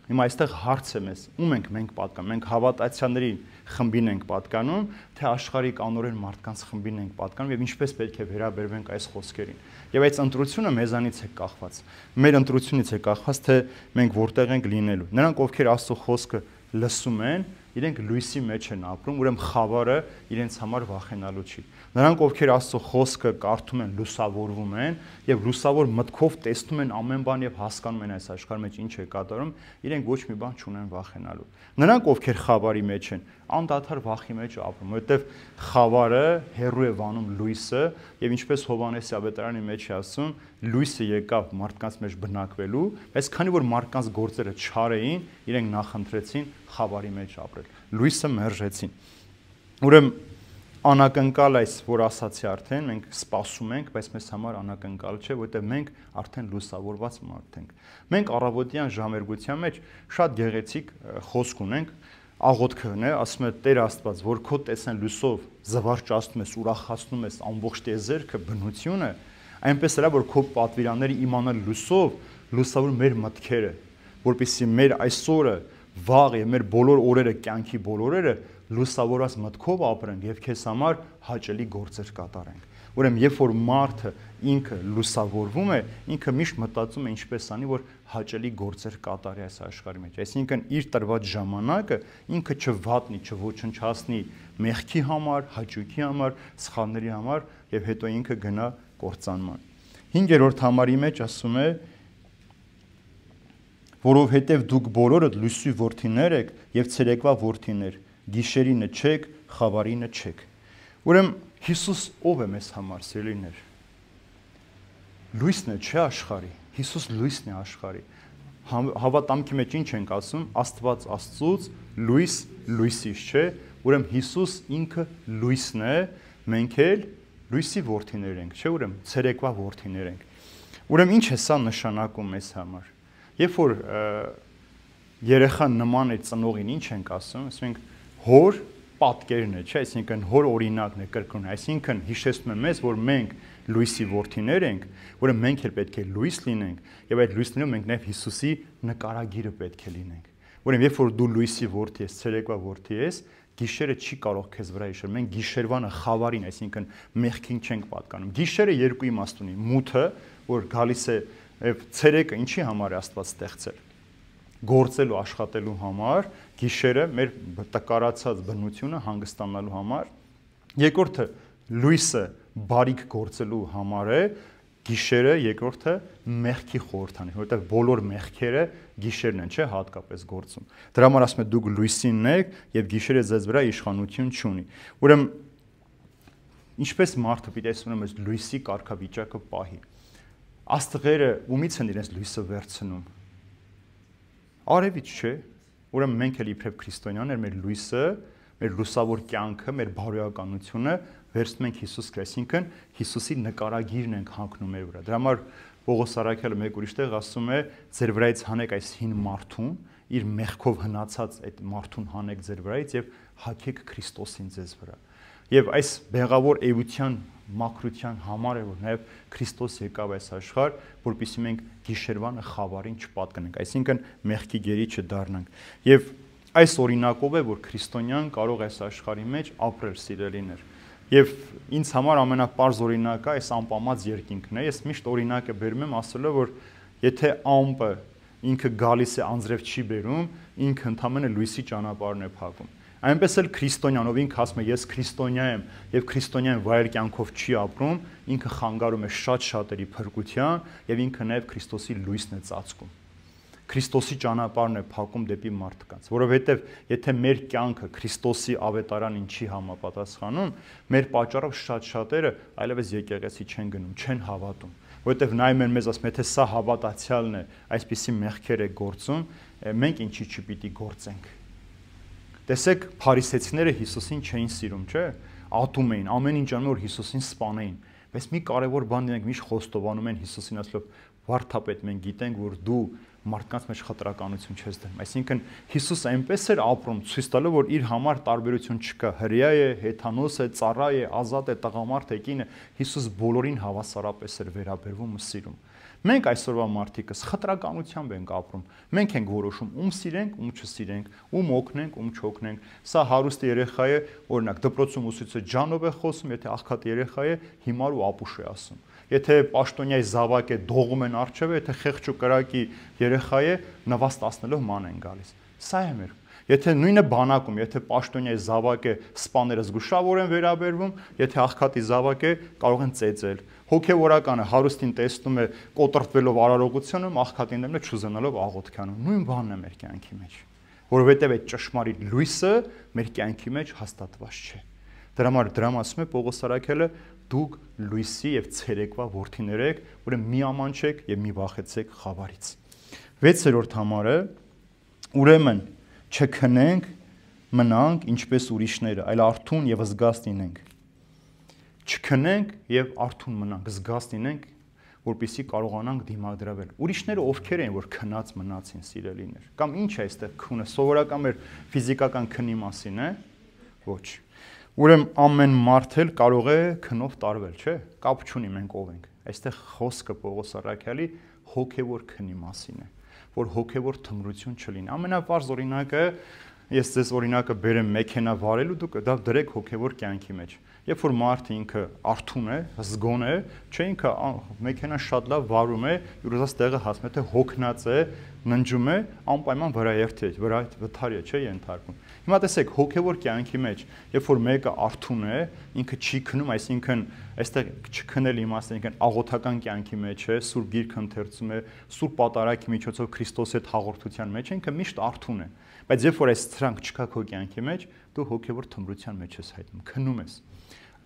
հիմա այստեղ հարց է մեզ, ում ենք մենք պատկանում, մենք հավատացյալների խմբին ենք պատկանում, թե աշխարհիկ անօրեն մարդկանց խմբին ենք պատկանում եւ ինչպես պետք է վերաբերվենք այս խոսքերին։ Եվ այդ ընտրությունը մեզանից է կախված։ Մեր ընտրությունից է կախված, թե մենք որտեղ ենք լինելու։ Նրանք, ովքեր Աստծո խոսքը լսում են, իրենք լույսի մեջ են ապրում, ուրեմն խավարը իրենց համար վախենալու չի։ Նրանք, ովքեր Աստծո խոսքը կարդում են, լուսավորվում են եւ լուսավոր մտքով տեսնում են ամեն բան եւ հասկանում են այս աշխարհի մեջ ինչ է կատարում, իրենք ոչ մի բան չունեն վախենալու։ Նրանք, ովքեր խավարի մեջ են, անդադար վախի մեջ ապրում, որովհետեւ խավարը հեռու է վանում լույսը եւ ինչպես Հովհաննես ավետարանի մեջ է ասում, լույսը եկավ մարդկանց մեջ բնակվելու, բայց քանի որ մարդկանց գործերը չար էին, իրենք նախընտրեցին խավարի մեջ ապրել։ Լույսը մերժեցին։ Ուրեմն անակնկալ այս, որ ասացի արդեն, մենք սպասում ենք, բայց մեզ համար անակնկալ չէ, որովհետև մենք արդեն լուսավորված մարդ ենք։ Մենք առավոտյան ժամերգության մեջ շատ գեղեցիկ խոսք ունենք, աղոթքն է, ասում է Տեր Աստված, որ քո տեսան լույսով զվարճացնում ես, ուրախացնում ես ամբողջ տիեզերքը, բնությունը, այնպես էլա, որ քո պատվիրանները իմանալ լույսով լուսավոր մեր մտքերը, որպեսզի մեր այսօրը, վաղը եւ մեր բոլոր օրերը, կյանքի բոլոր օրերը լուսավորած մտքով ապրենք եւ քեզ համար հաճելի գործեր կատարենք։ Ուրեմն երբ որ մարդը ինքը լուսավորվում է, ինքը միշտ մտածում է ինչպես անի, որ հաճելի գործեր կատարի այս աշխարհի մեջ։ Այսինքն իր տրված ժամանակը ինքը չվատնի, չոչնչացնի մեղքի համար, հաճույքի համար, սխալների համար եւ հետո ինքը գնա կործանման։ 5-րդ համարի մեջ ասում է, որովհետև դուք բոլորդ լույսի որդիներ եք եւ ցերեկվա որդիներ, գիշերինը չեք, խավարինը չեք։ Ուրեմն Հիսուս ով է մեզ համար, սիրելիներ։ Լույսն է, չէ աշխարհի։ Հիսուս լույսն է աշխարհի։ Հավատամքի մեջ ինչ ենք ասում, Աստված Աստծուց, լույս լույսից, չէ։ Ուրեմն Հիսուս ինքը լույսն է, մենք էլ լույսի որդիներ ենք, չէ, ուրեմն ցերեկվա որդիներ ենք։ Ուրեմն ինչ է սա նշանակում մեզ համար։ Երբ որ երեխան նման է ծնողին, ինչ ենք ասում, ասում ենք հոր պատկերն է, չէ, այսինքն հոր օրինակն է կրկնում, այսինքն հիշեցնում է մեզ, որ մենք լույսի որդիներ ենք, ուրեմն մենք էլ պետք է լույս լինենք, եւ այդ լույսներով մենք նաեւ Հիսուսի նկարագիրը պետք է լինենք։ Ուրեմն երբ որ դու լույսի որդի ես, ցերեկվա որդի ես, գիշերը չի կարող քեզ վրա իշխել։ Մենք գիշերվանը խավարին, այսինքն մեղքին չենք պատկանում։ Գիշերը երկու իմաստ ունի՝ մութը, որ գալիս է եւ ցերեկը ինչի համար է Աստված ստեղծել։ Գործելու, աշխատելու համար, գիշերը մեր տկարացած բնությունը հանգստանալու համար։ Երկրորդը լույսը բարիք գործելու համար է, գիշերը երկրորդը մեղքի խորհրդանի, որովհետև բոլոր մեղքերը գիշերն են, չէ, հատկապես գործում։ Դրա համար ասում է դուք լույսինն եք եւ գիշերը ձեզ վրա իշխանություն չունի։ Ուրեմն ինչպես մարդը պիտի ասում ես լույսի կարգավիճակը պահի։ Աստղերը ումից են իրենց լույսը վերցնում։ Արևից չէ, ուրեմն մենք էլ իբրև քրիստոնյաներ մեր լույսը, մեր լուսավոր կյանքը, մեր բարոյականությունը վերցնում ենք Հիսուս Քրիստոսին, Հիսուսի նկարագիրն ենք հանգնում մեր վրա։ Դրա համար Պողոս Արաքյալը մեկ ուրիշ տեղ ասում է, ձեր վրայից հանեք այս հին մարդուն, իր մեղքով հնացած այդ մարդուն հանեք ձեր վրայից եւ հագեք Քրիստոսին ձեզ վրա։ Եվ այս բեղավոր էության մաքրության համար է, որ նաեւ Քրիստոս եկավ այս աշխարհ, որպեսզի մենք գիշերվանը խավարին չպատկանենք, այսինքն մեղքի գերի չդառնանք։ Եվ այս օրինակով է, որ քրիստոնյան կարող է այս աշխարհի մեջ ապրել, սիրելիներ։ Եվ ինձ համար ամենապարզ օրինակը այս անպամած երկինքն է։ Ես միշտ օրինակը բերում եմ ասելով, որ եթե ամպը ինքը գալիս է անձրև չի բերում, ինքը ընդհանրապես լույսի ճանապարհն է փակում։ Այնպես էլ քրիստոնյան, ով ինքը ասում է ես քրիստոնյա եմ եւ քրիստոնյան վայր կյանքով չի ապրում, ինքը խանգարում է շատ շատերի փրկության եւ ինքը նաեւ Քրիստոսի լույսն է ծածկում։ Քրիստոսի ճանապարհն է փակում դեպի մարդկանց, որովհետև եթե մեր կյանքը Քրիստոսի ավետարանին չի համապատասխանում, մեր պատճառով շատ շատերը այլևս եկեղեցի չեն գնում, չեն հավատում, որովհետև նայում են մեզ ասում, եթե սա հավատացյալն է, այսպիսի մեղքեր է գործում, մենք ինչի չպիտի գործենք։ Տեսեք, փարիսեցիները Հիսուսին չէին սիրում, չէ՞, ատում էին, ամեն ինչ անում որ Հիսուսին սպանեին, բայց մի կարևոր բան դրանք միշտ խոստովանում են Հիսուսին ասելով, վարդապետ, մենք գիտենք, որ դու մարդկանց մեջ խտրականություն չես դնում։ Այսինքն Հիսուս այնպես էր ապրում, ցույց տալով, որ իր համար տարբերություն չկա, հրեա է, հեթանոս է, ծառա է, ազատ է, տղամարդ է, կին է, Հիսուս բոլորին հավասարապես էր վերաբերվում ու սիրում։ Մենք այսօրվա մարդիկս խտրականությամբ ենք ապրում։ Մենք ենք որոշում ում սիրենք, ում չսիրենք, ում օգնենք, ում չօգնենք։ Սա հարուստ երեխա է, օրինակ դպրոցում ուսուցիչը ջանով է խոսում, եթե աղքատ երեխա է, հիմար ու ապուշ է ասում։ Եթե պաշտոնյայի զավակ է, դողում են արջև, եթե խեղճ ու կրակի երեխա է, նվաստացնելով ման են գալիս։ Սա է մեր։ Եթե նույնը բանակում, եթե պաշտոնյայի զավակ է, սպաները զգուշավոր են վերաբերվում, եթե աղքատի զավակ է, կարող են ծեծել։ Հոգևորականը հարուստին տեսնում է կոտրտվելով արարողությունը, աղքատին դեմն է չուզենալով աղոթքանում։ Նույն բանն է մեր կյանքի մեջ, որովհետև այդ ճշմարիտ լույսը մեր կյանքի մեջ հաստատված չէ։ Դրա համար ասում է Պողոս Արաքյալը, դուք լույսի եւ ցերեկվա որդիներ եք, ուրեմն մի ամանչեք եւ մի վախեցեք խավարից։ 6-րդ համարը, ուրեմն չքնենք, մնանք ինչպես ուրիշները, այլ արթուն եւ զգաստ լինենք։ Չքնենք եւ արթուն մնանք, զգաստ լինենք, որպեսզի կարողանանք դիմադրվել։ Ուրիշները ովքեր են, որ քնած մնացին, սիրելիներ։ Կամ ինչ է այստեղ քունը, սովորական մեր ֆիզիկական քնի մասին է։ Ոչ։ Ուրեմն ամեն մարդ էլ կարող է քնով տարվել, չէ՞։ Կապ չունի մենք ով ենք։ Այստեղ խոսքը Պողոս Արաքյալի հոգևոր քնի մասին է, որ հոգևոր թմրություն չլինի։ Ամենապարզ օրինակը, ես ձեզ օրինակը բերեմ մեքենա վարելու, դուք դա դրեք հոգևոր կյանքի մեջ։ Երբ որ մարդը ինքը արթուն է, զգոն է, չէ՞ ինքը մեքենան շատ լավ վարում է, յուրացած տեղը հասնում է, թե հոգնած է, ննջում է, անպայման վրաերթի է, վթարի է, չէ՞ ենթարկում։ Հիմա տեսեք, հոգևոր կյանքի մեջ, երբ որ մեկը արթուն է, ինքը չի քնում, այսինքն այստեղ չքնել իմաստը, այսինքն աղոթական կյանքի մեջ է, սուրբ գիրք ընթերցում է, սուրբ պատարագի միջոցով Քրիստոսի հետ հաղորդության մեջ, ինքը միշտ արթուն է։ Բայց երբ որ այս ցրանք չկա քո կյանքի մեջ, դու հոգևոր թմրության մեջ ես հայտնում, քնում ես։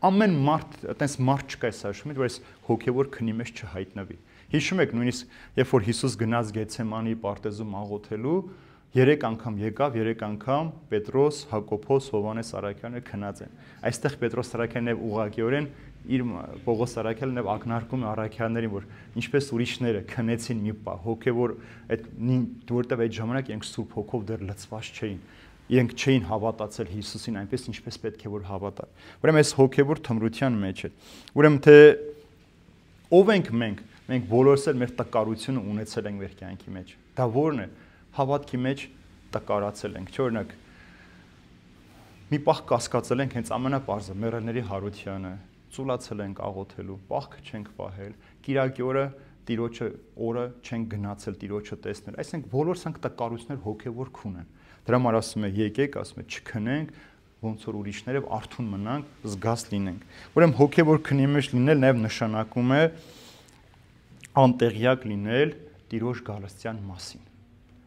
Ամեն մարդ, այտենց մարդ չկա այս աշխարհում, որ այս հոգևոր քնի մեջ չհայտնվի։ Հիշում եք նույնիսկ, երբ որ Հիսուս գնաց Գեթսեմանի պարտեզում աղոթելու, 3 անգամ եկավ, 3 անգամ Պետրոս, Հակոբոս, Հովհաննես Արաքյանը քնած են։ Այստեղ Պետրոս Արաքյանն եւ ուղղակիորեն իր Պողոս Արաքյալն եւ ակնարկում է Արաքյաններին, որ ինչպես ուրիշները քնեցին մի պահ, հոգևոր այդ որտեւ այդ ժամանակ իրենք Սուրբ Հոգով դեռ լցված չէին։ Իրենք չէին հավատացել Հիսուսին այնպես ինչպես պետք է որ հավատալ։ Ուրեմն այս հոգևոր թմրության մեջ է։ Ուրեմն թե ով ենք մենք, մենք բոլորս էլ մեր տկարությունը ունեցել ենք մեր կյանքի մեջ։ Դա ո՞րն է։ Հավատքի մեջ տկարացել ենք, չէ՞ օրինակ։ Մի պահ կասկածել ենք հենց ամենապարզը մեռելների հարությանը, ծուլացել ենք աղոթելու, պահքը չենք պահել, կիրակի օրը Տիրոջը օրը չենք գնացել Տիրոջը տեսնել։ Այսինքն բոլորս ենք տկարություններ հոգևոր քուն են։ Դրա համար ասում է եկեք, ասում է չքնենք, ոնց որ ուրիշները արթուն մնանք, զգաստ լինենք։ Ուրեմն հոգևոր քնի մեջ լինել նաև նշանակում է անտեղյակ լինել Տիրոջ գալստյան մասին։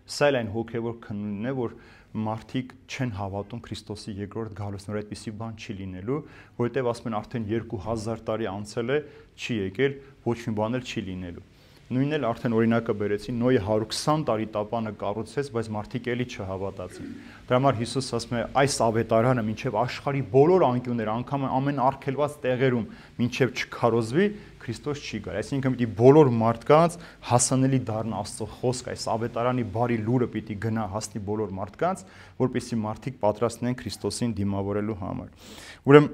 Սա էլ այն հոգևոր քննն է, որ մարդիկ չեն հավատում Քրիստոսի երկրորդ գալուստին, որ այդպիսի բան չի լինելու, որովհետև ասում են արդեն 2000 տարի անցել է, չի եկել, ոչ մի բան էլ չի լինելու։ Նույնն էլ արդեն օրինակը բերեցի, Նոյը 120 տարի տապանը կառուցեց, բայց մարդիկ էլի չհավատացին։ Դրա համար Հիսուս ասում է, այս ավետարանը մինչև աշխարհի բոլոր անկյուններ, անգամ ամեն արգելված տեղերում մինչև չքարոզվի, Քրիստոս չի գալ։ Այսինքն պիտի բոլոր մարդկանց հասանելի դառնա Աստծո խոսքը, այս ավետարանի բարի լուրը պիտի գնա հասնի բոլոր մարդկանց, որպեսզի մարդիկ պատրաստ լինեն Քրիստոսին դիմավորելու համար։ Ուրեմն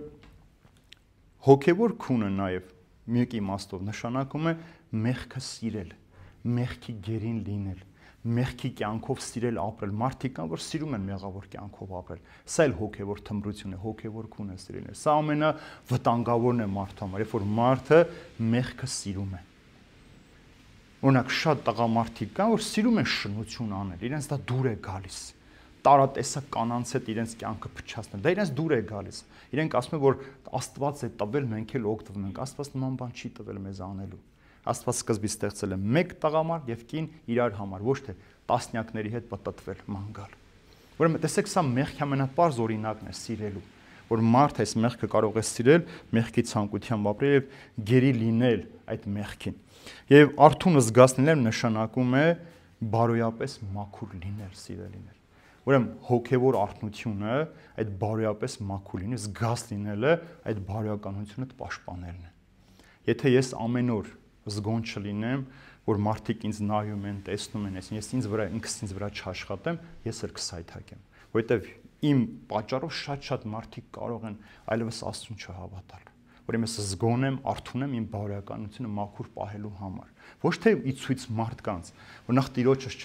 հոգևոր քունը նաև մեկ իմաստով նշանակում է մեղքը սիրել, մեղքի գերին լինել, մեղքի կյանքով սիրել ապրել։ Մարդիկ կան, որ սիրում են մեղավոր կյանքով ապրել։ Սա էլ հոգևոր թմրություն է, հոգևոր քուն է սիրելը։ Սա ամենավտանգավորն է մարդու համար, երբ որ մարդը մեղքը սիրում է։ Օրինակ շատ տղամարդիկ կան, որ սիրում են շնություն անել, իրենց դա դուր է գալիս։ Տարատեսակ կանանց հետ իրենց կյանքը փչացնել։ Դա իրենց դուր է գալիս։ Իրենք ասում են, որ Աստված է տվել, մենք էլ օգտվում ենք։ Աստված նման բան չի տվել մեզ անելու։ Աստված սկզբից ստեղծել է մեկ տղամարդ եւ կին իրար համար, ոչ թե տասնյակների հետ պատտվել, մանգալ։ Ուրեմն տեսեք, սա մեղքի ամենապարզ օրինակն է սիրելու, որ մարդ այս մեղքը կարող է սիրել, մեղքի ցանկությամբ ապրել եւ գերի լինել այդ մեղքին։ Եվ արթուն զգացնել նշանակում է բարոյապես մաքուր լինել, սիրելիներ։ Ուրեմն հոգևոր արթնությունը այդ բարոյապես մաքուր լինի, զգաց լինելը այդ բարոյականությունը պաշտպանելն է։ Եթե ես ամեն օր զգոն չլինեմ, որ մարդիկ ինձ նայում են, տեսնում են, ես ինձ վրա չաշխատեմ, ես էլ կսայթակեմ, որովհետև իմ պատճառով շատ մարդիկ կարող են այլևս Աստծուն չհավատալ, որ ես զգոն եմ, արթուն եմ իմ բարոյականությունը մաքուր պահելու համար, ոչ թե ի ցույց մարդկանց, որ նախ Տիրոջս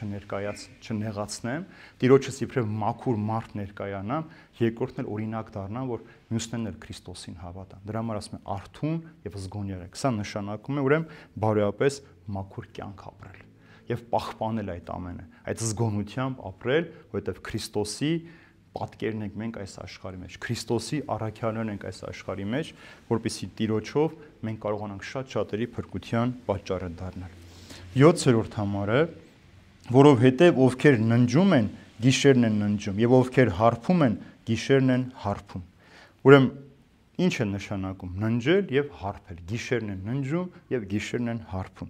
չնեղացնեմ, Տիրոջս իբրև մաքուր մարդ ներկայանամ, երկրորդն էլ օրինակ դառնամ, որ մյուսներն էլ Քրիստոսին հավատան։ Դրա համար ասում եմ արթուն եւ զգոն եղեք։ Սա նշանակում է ուրեմն բարոյապես մաքուր կյանք ապրել եւ պահպանել այդ ամենը, այդ զգոնությամբ ապրել, որովհետեւ Քրիստոսի պատկերն ենք մենք այս աշխարհի մեջ, Քրիստոսի առաքյալներն ենք այս աշխարհի մեջ, որպեսզի Տիրոջով մենք կարողանանք շատ-շատերի փրկության պատճառը դառնալ։ 7-րդ համարը, որովհետև ովքեր ննջում են, գիշերն են ննջում, եւ ովքեր հարբում են, գիշերն են հարբում։ Ուրեմն ինչ է նշանակում ննջել եւ հարբել։ Գիշերն են ննջում եւ գիշերն են հարբում։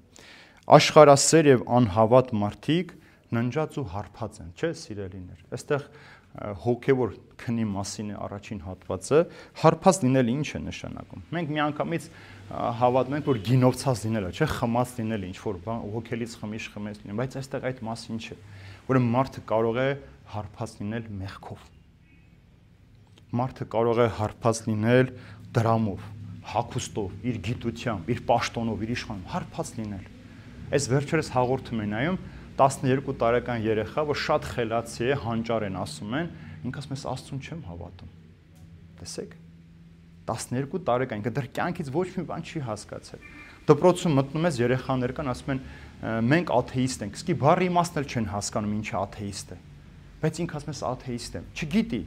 Աշխարհասեր եւ անհավատ մարդիկ ննջած ու հարբած են, չէ՞ սիրելիներ։ Այստեղ հոգևոր քնի մասին է առաջին հատվածը, հարբած լինելը ինչ է նշանակում։ Մենք միանգամից հավատում ենք, որ գինովցած լինելը, չէ՞, խմած լինելը, ինչ որ բան հոգելից խմիչ խմես լինել, բայց այստեղ այդ մասին չէ։ Ուրեմն մարդը կարող է հարբած լինել մեղքով։ Մարդը կարող է հարբած լինել դրամով, հագուստով, իր գիտությամբ, իր պաշտոնով, իր իշխանությամբ, հարբած լինել։ Այս վերջերս հաղորդում են նայում 12 տարեկան երեխա, որ շատ խելացի է, հանճար են ասում են, ինքը ասում է Աստծուն չեմ հավատում։ Տեսեք, 12 տարեկան, ինքը դեռ կյանքից ոչ մի բան չի հասկացել։ Դպրոցում մտնում ես, երեխաներ կան, ասում են մենք աթեիստ ենք, սկի բառի իմաստն էլ չեն հասկանում ինչ է աթեիստ է։ Բայց ինքը ասում է աթեիստ եմ, չգիտի։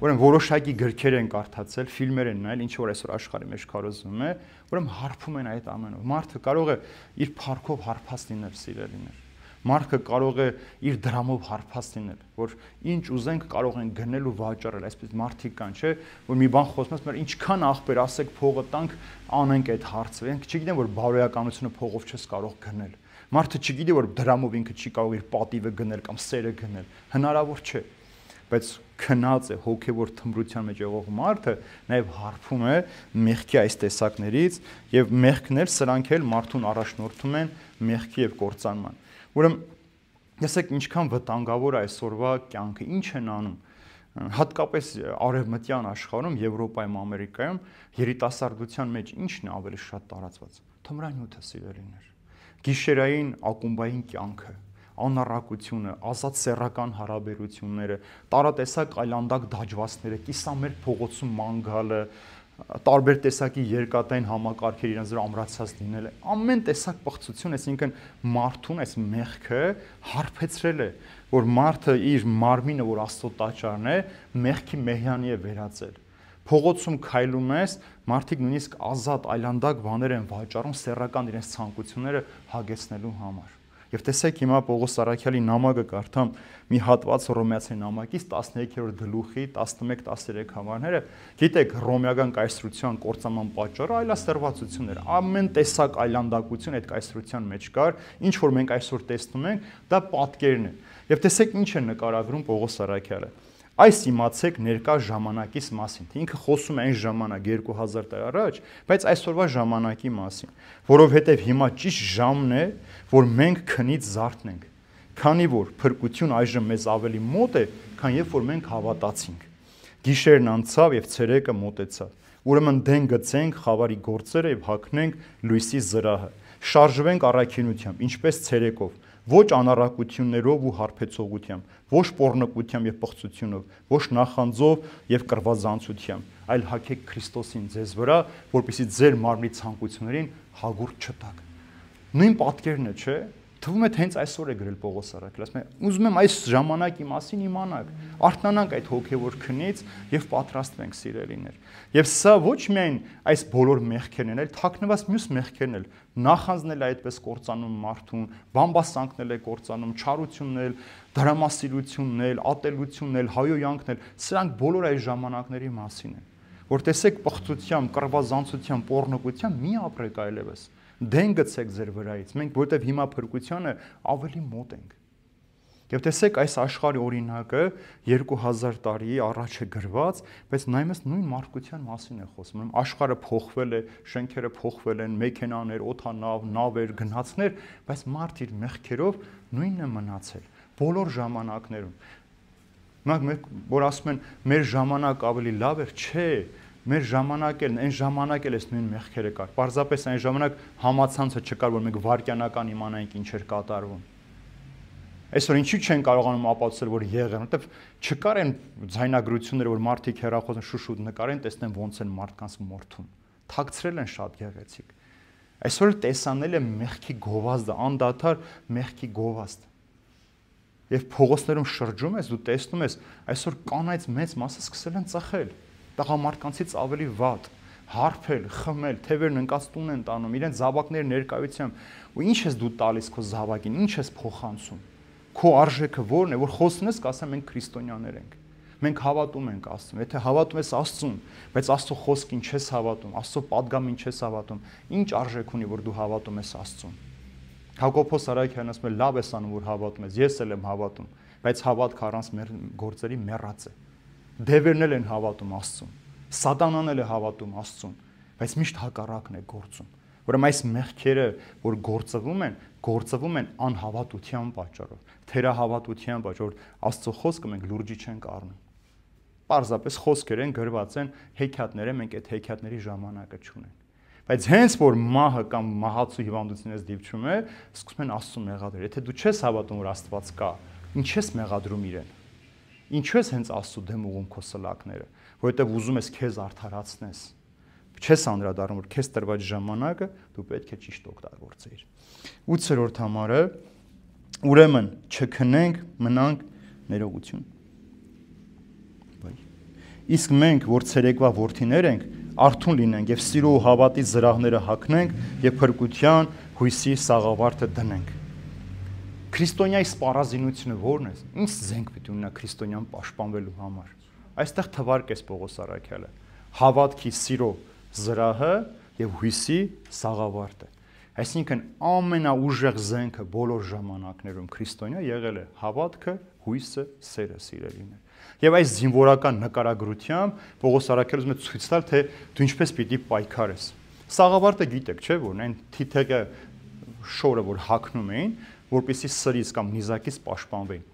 Ուրեմն որոշակի գրքեր են կարդացել, ֆիլմեր են նայել, ինչ որ այսօր աշխարհի մեջ կարոզվում է, ուրեմն հարբում են այդ ամենով։ Մարդը կարող է իր փառքով հարբած լինել, սիրելիներ։ Մարդը կարող է իր դրամով հարբած լինել, որ ինչ ուզենք կարող են գնել ու վաճառել, այսպես մարդիկ կան, չէ, որ մի բան խոսում ես, մեր ինչքան աղբեր ասեք փողը տանք, անենք այդ հարցը։ Ինքը չգիտեն, որ բարոյականությունը փողով չես կարող գնել։ Մարդը չգիտի, որ դրամով ինքը չի կարող իր պատիվը գնել կամ սերը գնել։ Հնարավոր չէ։ Բայց քնած է հոգևոր թմրության մեջ եղող մարդը նաև հարբում է մեղքի այս տեսակներից եւ մեղքն էլ սրանք էլ մարդուն առաջնորդում են մեղքի եւ կործանման։ Ուրեմն տեսեք ինչքան վտանգավոր է այսօրվա կյանքը, ինչ են անում։ Հատկապես արևմտյան աշխարհում, Եվրոպայում, Ամերիկայում երիտասարդության մեջ ինչն է ավելի շատ տարածված։ Թմրանյութը, սիրելիներ։ Գիշերային ակումբային կյանքը, անառակությունը, ազատ սեռական հարաբերությունները, տարատեսակ այլանդակ դաջվածները, կիսամերկ փողոցում ման գալը, տարբեր տեսակի երկատային համակարգեր իրենց վրա ամրացած լինելը, ամեն տեսակ պղծություն, այսինքն մարդուն այս մեղքը հարբեցրել է, որ մարդը իր մարմինը, որ Աստծո տաճարն է, մեղքի մեհյանի է վերածել։ Փողոցում քայլում ես, մարդիկ նույնիսկ ազատ այլանդակ բաներ են վաճառում սեռական իրենց ցանկությունները հագեցնելու համար։ Եվ տեսեք հիմա Պողոս Սարաքյալի նամակը կարդամ մի հատված Հռոմեացի նամակից 13-րդ գլուխի 11-13 համարները, գիտեք Հռոմեական կայսրության կործանման պատճառը այլասերվածությունն էր, ամեն տեսակ այլանդակություն այդ կայսրության մեջ կար, ինչ որ մենք այսօր տեսնում ենք, դա պատկերն է։ Եվ տեսեք ինչ է նկարագրում Պողոս Սարաքյալը։ Այս իմացեք ներկա ժամանակից մասին։ Ինքը խոսում է այն ժամանակ 2000 տարի առաջ, բայց այսօրվա ժամանակի մասին, որովհետև հիմա ճիշտ ժամն է, որ մենք քնից զարթնենք, քանի որ փրկություն այժմ մեզ ավելի մոտ է, քան երբ որ մենք հավատացինք։ Գիշերն անցավ եւ ցերեկը մոտեցավ։ Ուրեմն դեն գցենք խավարի գործերը եւ հագնենք լույսի զրահը։ Շարժվենք առաքինությամբ, ինչպես ցերեկով, ոչ անառակություններով ու հարբեցողությամբ, ոչ պոռնկությամբ եւ պղծությունով, ոչ նախանձով եւ կռվազանցությամբ, այլ հագեք Քրիստոսին ձեզ վրա, որպեսզի ձեր մարմնի ցանկություններին հագուրդ չտաք։ Նույն պատկերն է, չէ՞։ Թվում է թե հենց այսօր է գրել Պողոս Սարաքյալը, ասում է, ուզում եմ այս ժամանակի մասին իմանանք, արթնանանք այդ հոգևոր քնից եւ պատրաստվենք սիրելիներ։ Եվ սա ոչ միայն այս բոլոր մեղքերն են, այլ թաքնված մյուս մեղքերն էլ, նախանձն էլ այդպես կործանում մարդուն, բամբասանքն էլ է կործանում, չարությունն էլ, դրամասիրությունն էլ, ատելությունն էլ, հայոյանքն էլ, սրանք բոլոր այս ժամանակների մասին են։ Որ տեսեք պղծությամբ, կռվազանցությամբ, պոռնկությամբ մի ապրեք այլևս։ Դեն գցեք ձեր վրայից, մենք որտեվ հիմա փրկությանը ավելի մոտ ենք։ Եվ տեսեք այս աշխարհի օրինակը 2000 տարի առաջ է գրված, բայց նայումս նույն մարդկության մասին է խոսում։ Աշխարհը փոխվել է, շենքերը փոխվել են, մեքենաներ, օդանավ, նավեր, գնացներ, բայց մարդ իր մեղքերով նույնն է մնացել բոլոր ժամանակներում։ Մենք որ ասում են մեր ժամանակ ավելի լավ էր, չէ։ Մեր ժամանակ էլ, այն ժամանակ էլ էս նույն մեղքերը կար։ Պարզապես այն ժամանակ համացանցը չկար, որ մենք վայրկյանական իմանայինք ինչ էր կատարվում։ Այսօր ինչու չեն կարողանում ապացուցել, որ եղել, որտեվ չկար այն ձայնագրությունները, որ մարդիկ հեռախոսն շուշուտ նկարեն, տեսնեն ոնց են մարդկանց մորթում։ Թաքցրել են շատ գեղեցիկ։ Այսօր տեսանել է մեղքի գովազդը, անդադար մեղքի գովազդ։ Եվ փողոցներում շրջում ես, դու տեսնում ես, այսօր կանայց մեծ մասը սկսել են ծխել։ Տղամարդկանցից ավելի վատ, հարբել, խմել, թևերն ընկած տուն են տանում, իրենց զավակների ներկայությամբ, ու ինչ ես դու տալիս քո զավակին, ինչ ես փոխանցում։ Քո արժեքը ո՞րն է, որ խոսնես կասեմ մենք քրիստոնյաներ ենք։ Մենք հավատում ենք Աստծուն, եթե հավատում ես Աստծուն, բայց Աստծո խոսքին չես հավատում, Աստծո պատգամին չես հավատում, ինչ արժեք ունի, որ դու հավատում ես Աստծուն։ Հակոբոս Սարաքյանն ասում է, լավ ես անում, որ հավատում ես, ես էլ եմ հավատում, բայց հավատքը առանց գործերի մեռած է։ Դևերն էլ են հավատում Աստծուն, Սատանան էլ է հավատում Աստծուն, բայց միշտ հակառակն է գործում։ Ուրեմն այս մեղքերը, որ գործվում են անհավատության պատճառով, թերահավատության պատճառով, Աստծո խոսքը մենք լուրջի չենք առնում։ Պարզապես խոսքեր են գրված են հեքիաթները, մենք այդ հեքիաթների ժամանակը չունենք։ Բայց հենց որ մահը կամ մահացու հիվանդությունից դիպչում է, սկսում են Աստծուն մեղադրել։ Եթե դու չես հավատում, որ Աստված կա, ինչ ես մեղադրում իրեն։ Ինչու ես հենց Աստծո դեմ ուղում քո սլակները, որովհետև ուզում ես քեզ արդարացնես։ Չես անդրադառնում, որ քեզ տրված ժամանակը դու պետք է ճիշտ օգտագործեիր։ 8-րդ համարը ուրեմն չքնենք, մնանք ներողություն։ Իսկ մենք, որ ցերեկվա որդիներ ենք, արթուն լինենք եւ սիրո ու հավատի զրահները հագնենք եւ փրկության հույսի սաղավարտը դնենք։ Քրիստոնյայի սպառազինությունը ո՞րն է։ Ինչ զենք պետք է ունենա քրիստոնյան պաշտպանվելու համար։ Այստեղ թվարկես Պողոս Սարաքյալը։ Հավատքի սիրո զրահը եւ հույսի սաղավարտը։ Այսինքն ամենաուժեղ զենքը բոլոր ժամանակներում քրիստոնյա եղել է հավատքը, հույսը, սերը, սիրելիներ։ Եվ այս զինվորական նկարագրությամբ Պողոս Սարաքյալը ուզում է ցույց տալ, թե դու ինչպես պիտի պայքարես։ Սաղավարտը գիտեք, չէ՞, որ այն թիթեղը շորը, որ հագնում էին, որպեսզի սրից կամ նիզակից պաշտպանվեին։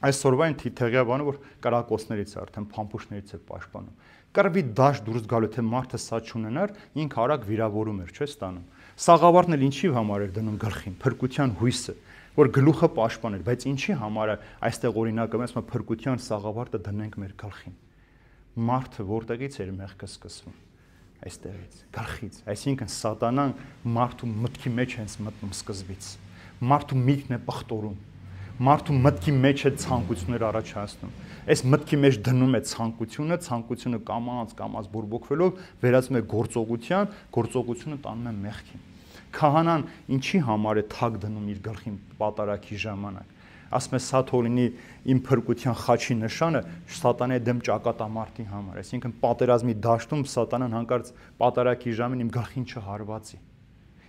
Այսօրվա այն թիթեղյա բանը, որ կրակոցներից է, արդեն փամփուշտներից է պաշտպանում։ Կռվի դաշտ դուրս գալու թե մարդը սա չունենար, ինքը արագ վիրավորում էր, չէ՞ ստանում։ Սաղավարտն էլ ինչի համար էր դնում գլխին, փրկության հույսը, որ գլուխը պաշտպաներ, բայց ինչի համար է այստեղ օրինակը ասում է փրկության սաղավարտը դնենք մեր գլխին։ Մարդը որտեղից էր մեղքը սկսվում։ Այստեղից, գլխից։ Այսինքն սատանան մարդու մտքի մեջ հենց մտնում սկզբից։ Մարդու միտքն է պղտորում։ Մարդու մտքի մեջ է ցանկություններ առաջացնում։ Այս մտքի մեջ դնում է ցանկությունը կամած բորբոքվելով վերածում է գործողության, գործողությունը տանում է մեղքին։ Քահանան ինչի համար է թագ դնում իր գլխին պատարագի ժամանակ։ Ասում է սա թող լինի իմ փրկության խաչի նշանը սատանայի դեմ ճակատամարտի համար։ Այսինքն պատերազմի դաշտում սատանան հանկարծ պատարագի ժամին իմ գլխին չհարվածի։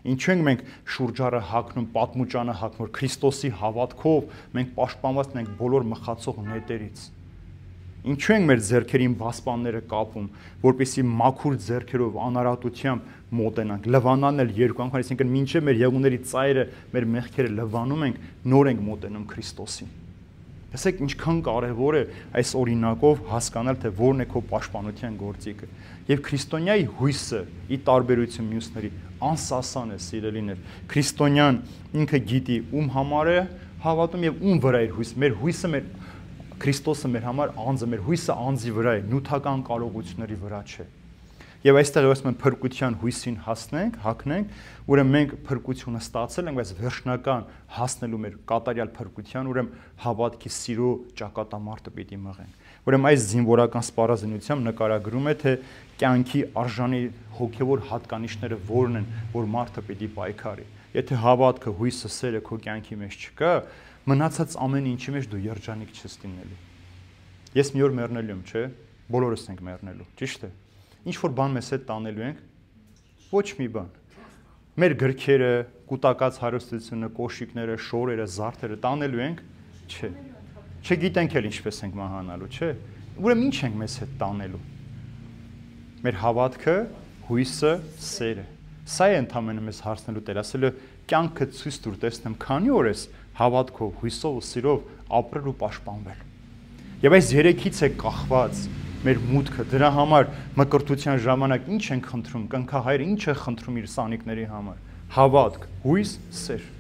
Ինչու ենք մենք շուրջարը հագնում, պատմուճանը հագնում, որ Քրիստոսի հավատքով մենք պաշտպանված ենք բոլոր մխացող նետերից։ Ինչու ենք մեր ձեռքերին բասպանները կապում, որպեսզի մաքուր ձեռքերով անարատությամբ մոտենանք, լվանալն էլ երկու անգամ, այսինքն մինչև մեր եղունների ծայրը, մեր մեղքերը լվանում ենք, նոր ենք մոտենում Քրիստոսին։ Տեսեք ինչքան կարևոր է այս օրինակով հասկանալ, թե որն է քո պաշտպանության գործիքը։ Եվ քրիստոնյայի հույսը՝ ի տարբերություն մյուսների, անսասան է, սիրելիներ։ Քրիստոնյան ինքը գիտի ում համար է հավատում եւ ում վրա է հույսը։ Մեր հույսը Քրիստոսը մեր համար անձը, մեր հույսը անձի վրա է, նյութական կարողությունների վրա չէ։ Եվ այստեղ ասում են փրկության հույսին հասնենք, հագնենք, ուրեմն մենք փրկությունը ստացել ենք, բայց վերջնական հասնելու մեր կատարյալ փրկության, ուրեմն հավատքի սիրո ճակատամարտը պիտի մղենք։ Ուրեմն այս զինվորական սպառազինությամբ նկարագրում է, թե կյանքի արժանի հոգևոր հատկանիշները որն են, որ մարդը պիտի պայքարի։ Եթե հավատքը, հույսը, սերը քո կյանքի մեջ չկա, մնացած ամեն ինչի մեջ դու երջանիկ չես լինելու։ Ես մի օր մեռնելու եմ, չէ՞։ Բոլորս ենք մեռնելու, ճիշտ է։ Ինչ որ բան մեզ հետ տանելու ենք, ոչ մի բան։ Մեր գրքերը, կուտակած հարստությունը, կոշիկները, շորերը, զարդերը տանելու ենք, չէ։ Չգիտենք էլ ինչպես ենք մահանալու, չէ։ Ուրեմն ինչ ենք մեզ հետ տանելու։ Մեր հավատքը, հույսը, սերը։ Սա է ընդհանրապես մեզ հարցնելու Տեր, ասել է կյանքը ցույց տուր, տեսնեմ քանի օր ես հավատքով, հույսով ու սիրով ապրել ու պաշտպանվել։ Եվ այս երեքից է կախված մեր մուտքը, դրա համար մկրտության ժամանակ ինչ ենք խնդրում, կնքահայրը ինչ է խնդրում իր սանիկների համար, հավատք, հույս, սեր։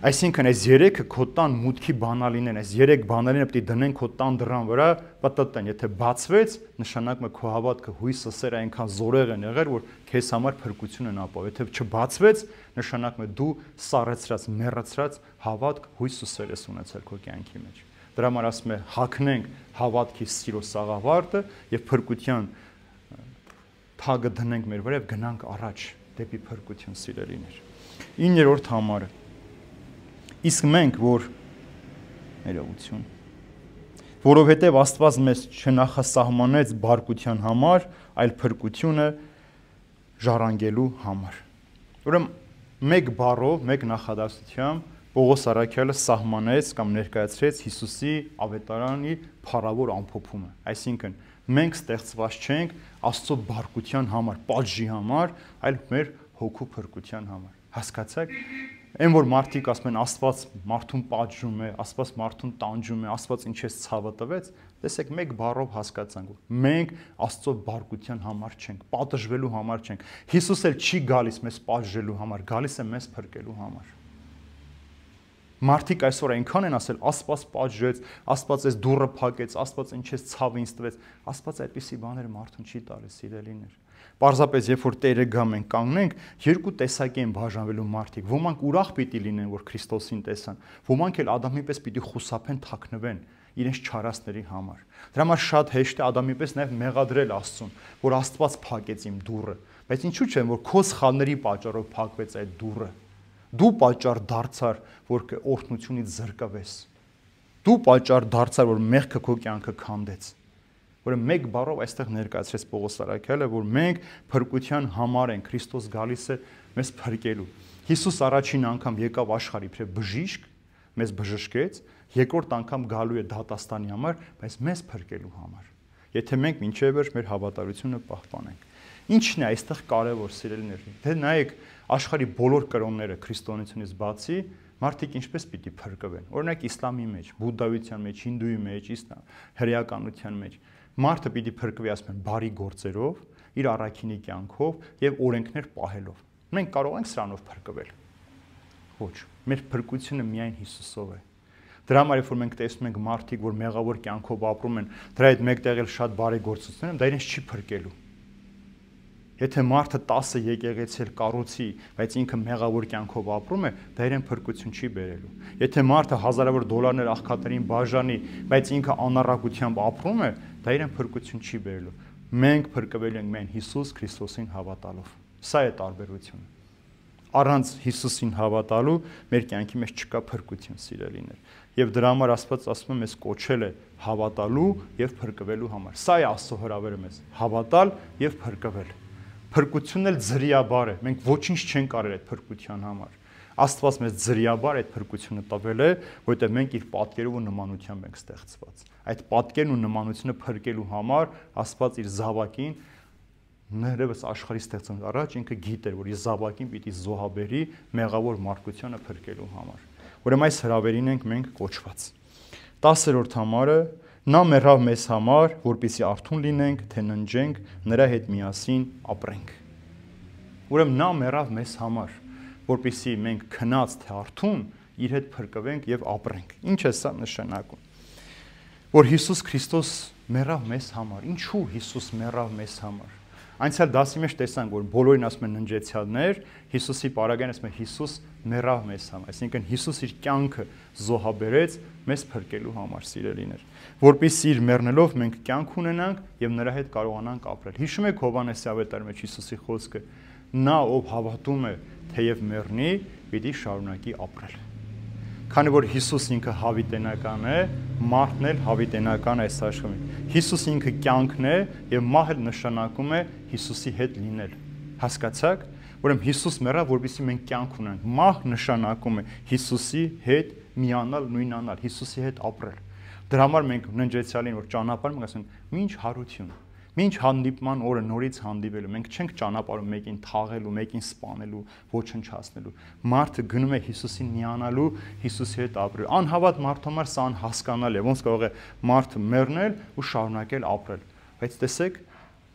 Այսինքն այս երեքը քո տան մուտքի բանալին են, այս երեք բանալինը պետք է դնեն քո տան դռան վրա, պատտեն, եթե բացվեց, նշանակում է քո հավատքը, հույսը, սերը այնքան զորեղ են եղել, որ քեզ համար փրկություն են ապահովել, եթե չբացվեց, նշանակում է դու սառեցրած, մեռացրած հավատք, հույս ու սեր ես ունեցել քո կյանքի մեջ։ Դրա համար ասում է հագնենք հավատքի սիրո սաղավարտը եւ փրկության թագը դնենք մեր վրա եւ գնանք առաջ դեպի փրկություն, սիրելիներ։ 9-րդ համարը։ Իսկ մենք որ ներողություն, որովհետեւ Աստված մեզ չնախասահմանեց բարկության համար, այլ փրկությունը ժառանգելու համար։ Ուրեմն մեկ բառով, մեկ նախադասությամբ Պողոս առաքյալը սահմանեց կամ ներկայացրեց Հիսուսի ավետարանի փառավոր ամփոփումը։ Այսինքն մենք ստեղծված չենք Աստծո բարկության համար, պատժի համար, այլ մեր հոգու փրկության համար։ Հասկացաք։ Այն որ մարդիկ ասում են Աստված մարդուն պատժում է, Աստված մարդուն տանջում է, Աստված ինչպես ցավը տվեց, տեսեք մեկ բառով հասկացանք, որ մենք Աստծո բարկության համար չենք, պատժվելու համար չենք։ Հիսուս էլ չի գալիս մեզ պատժելու համար, գալիս է մեզ փրկելու համար։ Մարդիկ այսօր այնքան են ասել, Աստված պատժեց, Աստված էս դուռը փակեց, Աստված ինչպես ցավ ինձ տվեց, Աստված այդպիսի բաներ մարդուն չի տալիս, սիրելիներ։ Պարզապես երբ որ Տերը գա մենք կանգնենք, երկու տեսակի են բաժանվելու մարդիկ։ Ոմանք ուրախ պիտի լինեն, որ Քրիստոսին տեսան, ոմանք էլ Ադամի պես պիտի խուսափեն, թաքնվեն իրենց չարասների համար։ Դրա համար շատ հեշտ է Ադամի պես նաև մեղադրել Աստծուն, որ Աստված փակեց իմ դուռը, բայց ինչու՞ չէ, որ քո սխալների պատճառով փակվեց այդ դուռը։ Դու պատճառ դարձար, որ օրհնությունից զրկվես։ Դու պատճառ դարձար, որ մեղքը քո կյանքը քանդեց։ Որը մեկ բառով այստեղ ներկայացրեց Պողոս առաքյալը, որ մենք փրկության համար ենք, Քրիստոս գալիս է մեզ փրկելու։ Հիսուս առաջին անգամ եկավ աշխարհի իբրև բժիշկ, մեզ բժշկեց, երկրորդ անգամ գալու է դատաստանի համար, բայց մեզ փրկելու համար։ Եթե մենք մինչև վերջ մեր հավատարությունը պահպանենք։ Ինչն է այստեղ կարևոր, սիրելիներ։ Դե նայեք, աշխարհի բոլոր կրոնները քրիստոնեությունից բացի մարդիկ ինչպես պիտի փրկվեն։ Օրինակ իսլամի մեջ, բուդդայության մեջ, հինդուի մեջ, հրեականության մեջ մարդը պիտի փրկվի, ասում են, բարի գործերով, իր առաքինի կյանքով եւ օրենքներ պահելով։ Մենք կարող ենք սրանով փրկվել։ Ոչ, մեր փրկությունը միայն Հիսուսով է։ Դրա համար երբ որ մենք տեսնում ենք մարդիկ, որ մեղավոր կյանքով ապրում են, դրա հետ մեկտեղ էլ շատ բարի գործություններ են, դա իրենց չի փրկելու։ Եթե մարդը 10 եկեղեցի կառուցի, բայց ինքը մեղավոր կյանքով ապրում է, դա իրեն փրկություն չի բերելու։ Եթե մարդը հազարավոր դոլարներ աղքատներին բաժանի, բայց ինքը անառակությամբ ապրում է, դա իրեն փրկություն չի բերելու։ Մենք փրկվել ենք միայն Հիսուս Քրիստոսին հավատալով։ Սա է տարբերությունը։ առանց Հիսուսին հավատալու մեր կյանքի մեջ չկա փրկություն, սիրելիներ։ Եվ դրա համար Աստված ասում է մեզ կոչել է հավատալու եւ փրկվելու համար։ Սա է Աստծո հրավերը մեզ՝ հավատալ եւ փրկվել։ Փրկությունն էլ ձրիաբար է։ Մենք ոչինչ չենք արել այդ փրկության համար։ Աստված մեզ ձրիաբար այդ փրկությունը տվել է, որովհետեւ մենք իր պատկերով ու նմանությամբ ենք ստեղծված։ Այդ պատկերն ու նմանությունը փրկելու համար Աստված իր զավակին ներևս աշխարհի ստեղծումից առաջ ինքը գիտեր, որ իր զավակին պիտի զոհաբերի մեղավոր մարդկությանը փրկելու համար։ Ուրեմն այս հրավերին ենք մենք կոչված։ 10-րդ համարը նա մեռավ մեզ համար, որպեսզի արթուն լինենք, թե ննջենք, նրա հետ միասին ապրենք։ Ուրեմն նա մեռավ մեզ համար, որպեսզի մենք քնած թե արթուն իր հետ փրկվենք եւ ապրենք։ Ինչ է սա նշանակում։ Որ Հիսուս Քրիստոս մեռավ մեզ համար։ Ինչու Հիսուս մեռավ մեզ համար։ Անցյալ դասի մեջ տեսանք, որ բոլորին ասում են ննջեցյալներ, Հիսուսի պարագային ասում են Հիսուս մեռավ մեզ համար, այսինքն Հիսուս իր կյանքը զոհաբերեց մեզ փրկելու համար, սիրելիներ, որպեսզի իր մեռնելով մենք կյանք ունենանք եւ նրա հետ կարողանանք ապրել։ Հիշում եք Հովհաննեսի ավետարանի մեջ Հիսուսի խոսքը. նա ով հավատում է, թեև մեռնի, պիտի շարունակի ապրել։ Քանի որ Հիսուս ինքը հավիտենական է, մարդն էլ հավիտենական է այս աշխարհում։ Հիսուս ինքը կյանքն է եւ մահը նշանակում է Հիսուսի հետ լինել։ Հասկացաք։ Ուրեմն Հիսուս մեռավ, որպեսզի մենք կյանք ունենանք։ Մահ նշանակում է Հիսուսի հետ միանալ, նույնանալ, Հիսուսի հետ ապրել։ Դրա համար մենք ննջեցյալին, որ ճանապարհում ենք, ասում «Մինչ հարություն»։ Մինչ հանդիպման օրը նորից հանդիպելու, մենք չենք ճանապարհում մեկին թաղելու, մեկին սպանելու, ոչնչացնելու։ Մարդը գնում է Հիսուսին միանալու, Հիսուսի հետ ապրելու։ Անհավատ մարդու համար սա անհասկանալի է, ոնց կարող է մարդը մեռնել ու շարունակել ապրել։ Բայց տեսեք,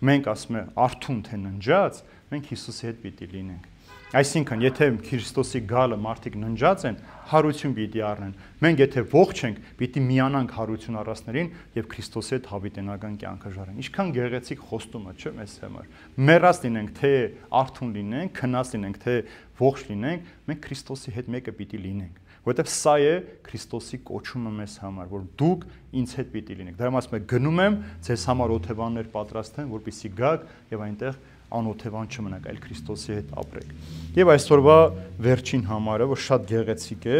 մենք ասում ենք արթուն թե ննջած, մենք Հիսուսի հետ պիտի լինենք։ Այսինքն, եթե Քրիստոսի գալը մարդիկ ննջած են, հարություն պիտի առնեն։ Մենք եթե ողջ ենք, պիտի միանանք հարություն առածներին եւ Քրիստոսի հետ հավիտենական կյանքը ժառենք։ Ինչքան գեղեցիկ խոստում է, չէ՞ մեզ համար։ Մեռած լինենք, թե արթուն լինենք, քնած լինենք, թե ողջ լինենք, մենք Քրիստոսի հետ մեկը պիտի լինենք։ Որովհետեւ սա է Քրիստոսի կոչումը մեզ համար, որ դուք ինձ հետ պիտի լինեք։ Դա ասում է գնում եմ ձեզ համար օթևաններ պատրաստեմ, որպեսզի գաք եւ այնտեղ անօթևան չմնաք, այլ Քրիստոսի հետ ապրեք։ Եվ այսօրվա վերջին համարը, որ շատ գեղեցիկ է,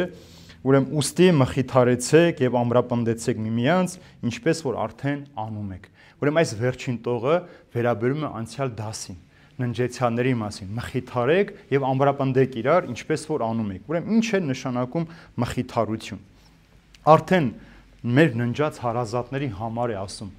ուրեմն ուստի մխիթարեցեք եւ ամրապնդեցեք միմյանց, ինչպես որ արդեն անում եք։ Ուրեմն այս վերջին տողը վերաբերում է անցյալ դասին, ննջեցյալների մասին։ Մխիթարեք եւ ամրապնդեք իրար, ինչպես որ անում եք։ Ուրեմն ինչ է նշանակում մխիթարություն։ Արդեն մեր ննջած հարազատների համար է ասում,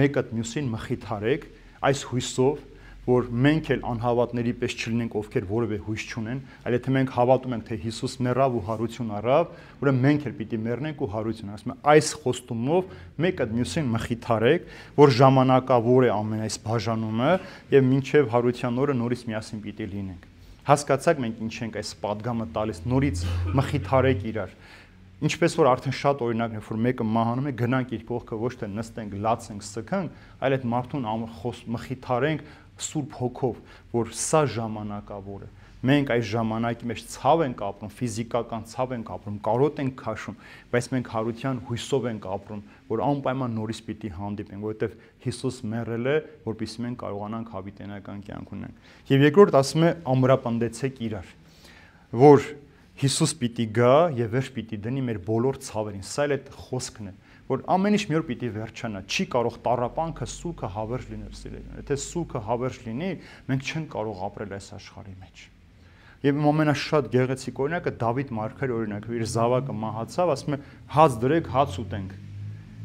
մեկը մյուսին մխիթարեք այս հույսով, որ մենք էլ անհավատների պես չլինենք, ովքեր որևէ հույս չունեն, այլ եթե մենք հավատում ենք, թե Հիսուս մեռավ ու հարություն առավ, ուրեմն մենք էլ պիտի մեռնենք ու հարություն։ Ասում եմ, այս խոստումով մեկը մյուսին մխիթարեք, որ ժամանակավոր է ամեն այս բաժանումը եւ մինչեւ հարության օրը նորից միասին պիտի լինենք։ Հասկացաք մենք ինչ ենք այս պատգամը տալիս, նորից մխիթարեք իրար։ Ինչպես որ արդեն շատ օրինակներ, որ մեկը մահանում է, գնանք իր կողքը ոչ թե նստենք, լացենք, սքանք, այլ այդ մարդուն մխիթարենք Սուրբ Հոգով, որ սա ժամանակավոր է։ Մենք այս ժամանակի մեջ ցավ ենք ապրում, ֆիզիկական ցավ ենք ապրում, կարոտ ենք քաշում, բայց մենք հարության հույսով ենք ապրում, որ անպայման նորից պիտի հանդիպենք, որովհետև Հիսուս մեռել է, որպեսզի մենք կարողանանք հավիտենական կյանք ունենալ։ Եվ երկրորդ ասում է ամրապնդեցեք իրար, որ Հիսուս պիտի գա եւ վերջ պիտի դնի մեր բոլոր ցավերին։ Սա էլ այդ խոսքն է, որ ամեն ինչ մի օր պիտի վերջանա։ Չի կարող տառապանքը, սուգը հավերժ լինել, սիրելիներ։ Եթե սուգը հավերժ լինի, մենք չենք կարող ապրել այս աշխարհի մեջ։ Եվ ամենաշատ գեղեցիկ օրինակը Դավիթ մարգարե օրինակը, իր զավակը մահացավ, ասում է հաց դրեք, հաց ուտենք։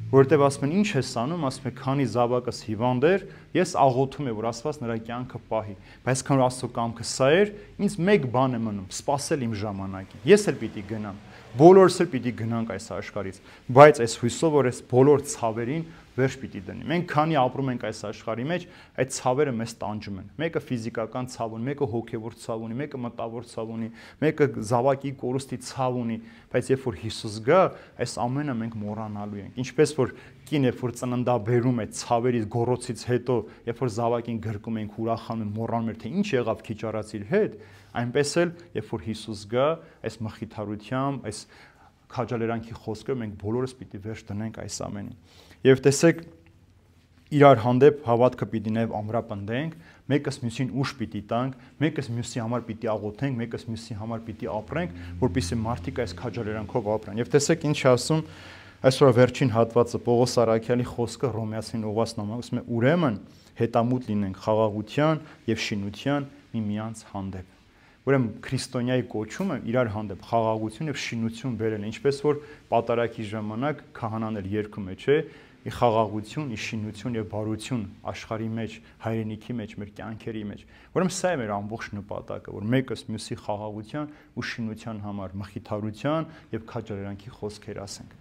Որտեւ ասում են ինչ ես անում, ասում է քանի զավակս հիվանդ էր, ես աղոթում եմ, որ Աստված նրա կյանքը պահի, բայց քան Աստծո կամքը սա էր, ինձ մեկ բան է մնում, սпасել իմ ժամանակին։ Ես էլ պիտի գնամ, բոլորս էլ պիտի գնանք այս աշխարհից, բայց այս հույսով որ այս բոլոր ցավերին վերջ պիտի դնի։ Մենք քանի ապրում ենք այս աշխարհի մեջ, այդ ցավերը մեզ տանջում են։ Մեկը ֆիզիկական ցավ ունի, մեկը հոգևոր ցավ ունի, մեկը մտավոր ցավ ունի, մեկը զավակի կորուստի ցավ ունի, բայց երբ որ Հիսուս գա, այս ամենը մենք մոռանալու ենք։ Ինչպես որ կին երբ որ ծննդաբերում է ցավերի գոռոցից հետո, երբ որ զավակին գրկում ենք, ուրախանում ենք, մոռանում ենք, թե ինչ եղավ քիչ առաջ իր հետ, այնպես էլ երբ որ Հիսուս գա, այս մխիթարությամբ, այս քաջալերանքի խոսքով մենք բոլորս պիտի վերջ դնենք այս ամենին։ Եվ տեսեք, իրար հանդեպ հավատքը պիտի նաև ամրապնդենք, մեկս մյուսին ուժ պիտի տանք, մեկս մյուսի համար պիտի աղոթենք, մեկս մյուսի համար պիտի ապրենք, որպեսզի մարդիկ այս քաջալերանքով ապրեն։ Եվ տեսեք ինչ ասում այսօր վերջին հատվածը Պողոս Արաքյալի խոսքը Հռոմեացին ուղղված նամակում, ասում է ուրեմն հետամուտ լինենք խաղաղության եւ շինության միմյանց հանդեպ։ Ուրեմն քրիստոնյայի կոչումը իրար հանդեպ խաղաղություն եւ շինություն բերել է, ինչպես որ պատարագի ժամանակ քահանան էլ երգում է, չէ՞, ի խաղաղություն, ի շինություն եւ բարություն աշխարհի մեջ, հայրենիքի մեջ, մեր կյանքերի մեջ։ Ուրեմն սա է մեր ամբողջ նպատակը, որ մեկս մյուսի խաղաղության ու շինության համար մխիթարության եւ քաջալերանքի խոսքեր ասենք։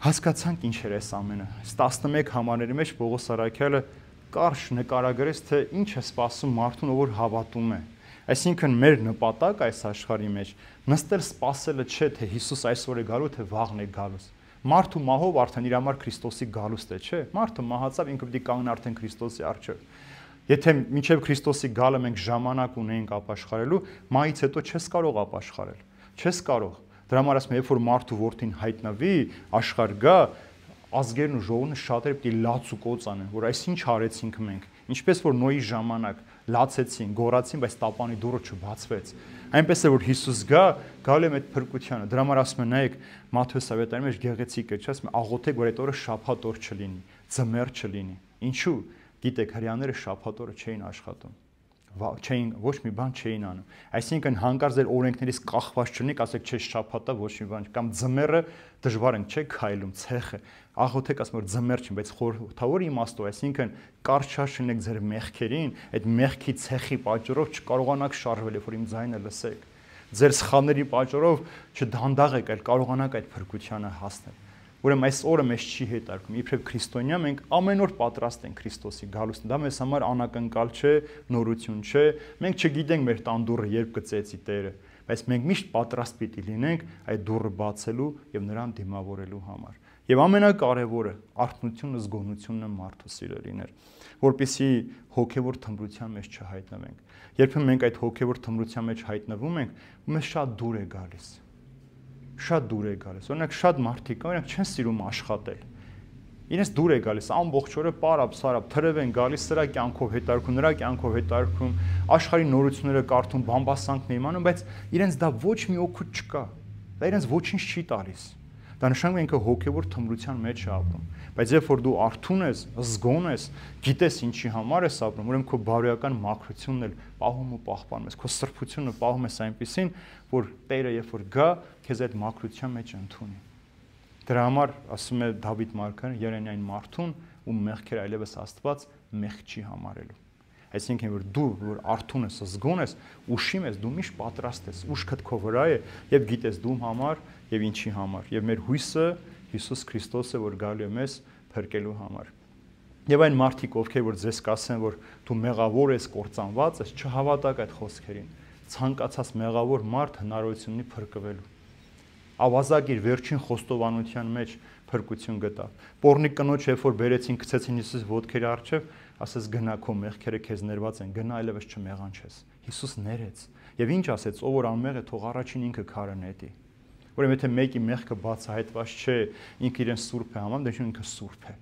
Հասկացանք ինչ էր այս ամենը։ 11 համարների մեջ Պողոս Արաքյալը կարճ նկարագրեց, թե ինչ է սպասում մարդուն, ով որ հավատում է։ Այսինքն մեր նպատակ այս աշխարհի մեջ նստել սպասելը չէ, թե Հիսուս այսօր է գալու, թե վաղն է գալու։ Մարդու մահով արդեն իր համար Քրիստոսի գալուստն է, չէ։ Մարդը մահացավ, ինքը պիտի կանգնի արդեն Քրիստոսի առջև։ Եթե մինչև Քրիստոսի գալը մենք ժամանակ ունենք ապաշխարելու, մահից հետո չես կարող ապաշխարել։ Չես կարող։ Դրա համար ասում եմ, երբ որ մարդու որդին հայտնվի, աշխարհ գա, ազգերն ու ժողովուրդը շատերը պիտի լաց ու կոծ անեն, որ այս ինչ արեցինք մենք։ Ինչպես որ Նոյի ժամանակ լացեցին, գոռացին, բայց տապանի դուռը չբացվեց։ Այնպես է որ Հիսուս գա, գալու է այդ փրկությանը։ Դրա համար ասում են, նայեք, Մատթեոս ավետարանի մեջ գեղեցիկ է, չէ՞, ասում է, աղոթեք, որ այդ օրը շաբաթ օր չլինի, ձմեռ չլինի։ Ինչու՞։ Գիտեք, հрьяաները շաբաթ օրը չէին աշխատում։ Չէին ոչ մի բան չէին անում։ Այսինքն հանկարծ ձեր օրենքներից կախված չլինեք, ասեք չէ շաբաթա ոչ մի բան, կամ ձմեռը դժվար են, չէ քայլում, ցեխը։ Աղոթեք ասում որ ձմեռ չի, բայց խորհրդավոր իմաստով, այսինքն կարճ չլինեք ձեր մեղքերին, այդ մեղքի ցեխի պատճառով չկարողանաք շարժվել, երբ որ իմ ձայնը լսեք։ Ձեր սխալների պատճառով չդանդաղեք, այլ կարողանաք այդ փրկությանը հասնել։ Ուրեմն այս օրը մեզ չի հետարկում, իբրև քրիստոնյա մենք ամեն օր պատրաստ ենք Քրիստոսի գալուստին։ Դա մեզ համար անակնկալ չէ, նորություն չէ։ Մենք չգիտենք մեր տան դուռը երբ կծեցի Տերը, բայց մենք միշտ պատրաստ պիտի լինենք այդ դուռը բացելու եւ նրան դիմավորելու համար։ Եվ ամենակարևորը արթնությունը, զգոնությունն է մարդու սիրելիներ, որպեսզի հոգեվոր թմրության մեջ չհայտնվենք։ Երբեմն մենք այդ հոգեվոր թմրության մեջ հայտնվում ենք, ու մեզ շատ դուր է գալիս։ Շատ դուր է գալիս։ Օրինակ շատ մարդիկ կան, օրինակ չեն սիրում աշխատել։ Իրենց դուր է գալիս, ամբողջ օրը պարապ-սարապ թրև են գալիս, սրա կյանքով հետարկում, նրա կյանքով հետարկում, աշխարհի նորությունները կարդում, բամբասանքն իմանում, բայց իրենց դա ոչ մի օգուտ չկա։ Դա իրենց ոչինչ չի տալիս։ Դա նշանակում է ինքը հոգևոր թմրության մեջ է ապրում։ Բայց երբ որ դու արթուն ես, զգոն ես, գիտես ինչի համար ես ապրում, ուրեմն քո բարոյական մաքրությունն էլ պահում ու պահպանում ես, քո սրբությունը պահում ես այնպեսին, որ Տերը երբ որ գա, քեզ այդ մաքրության մեջ ընդունի։ Դրա համար ասում է Դավիթ մարգարեն Երեմիային մարդուն, ում մեղքերը այլևս Աստված մեղք չի համարելու։ Այսինքն որ դու որ արթուն ես, զգոն ես, ուշիմ ես, դու միշտ պատրաստ ես, ուշքդ քո վրա է եւ գիտես դու համար եւ ինչի համար։ Եվ մեր հույսը Հիսուս Քրիստոսը, որ գալու է մեզ փրկելու համար։ Եվ այն մարդիկ, ովքեր որ ձեզ կասեն, որ դու մեղավոր ես, կործանված ես, չհավատակ այդ խոսքերին։ Ցանկացած մեղավոր մարդ հնարավորություն ունի փրկվելու։ Ավազակ իր վերջին խոստովանության մեջ փրկություն գտավ։ Պոռնիկ կնոջ երբ որ բերեցին, գցեցին Հիսուս ոտքերի առջև, ասես գնա քո մեղքերը քեզ ներված են, գնա այլևս չմեղանչես։ Հիսուս ներեց։ Եվ ինչ ասեց, ով որ անմեղ է, թող առաջին ինքը քարը նետի։ Ուրեմն եթե մեկի մեղքը բացահայտված չէ, ինքը իրեն սուրբ է համարում, դե ինքը սուրբ է։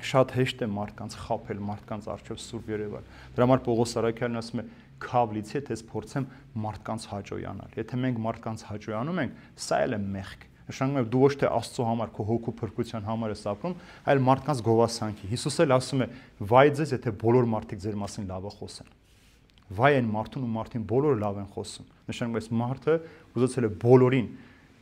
Շատ հեշտ է մարդկանց խաբել, մարդկանց առջև սուրբ երևալ։ Դրա համար Պողոս Արաքյալն ասում է. «Քավլիցի եթե փորձեմ մարդկանց հաճոյանալ»։ Եթե մենք մարդկանց հաճոյանում ենք, սա էլ է մեղք։ Նշանակում է դու ոչ թե Աստծո համար, քո հոգու փրկության համար ես ապրում, այլ մարդկանց գովասանքի։ Հիսուս էլ ասում է. «Վայ ձեզ, եթե բոլոր մարդիկ ձեր մասին լավը խոսեն»։ Վայ այն մարդուն ու մարդին բոլորը լավ են խոսում։ Նշանակում է այս մարդը ուզեցել է բոլորին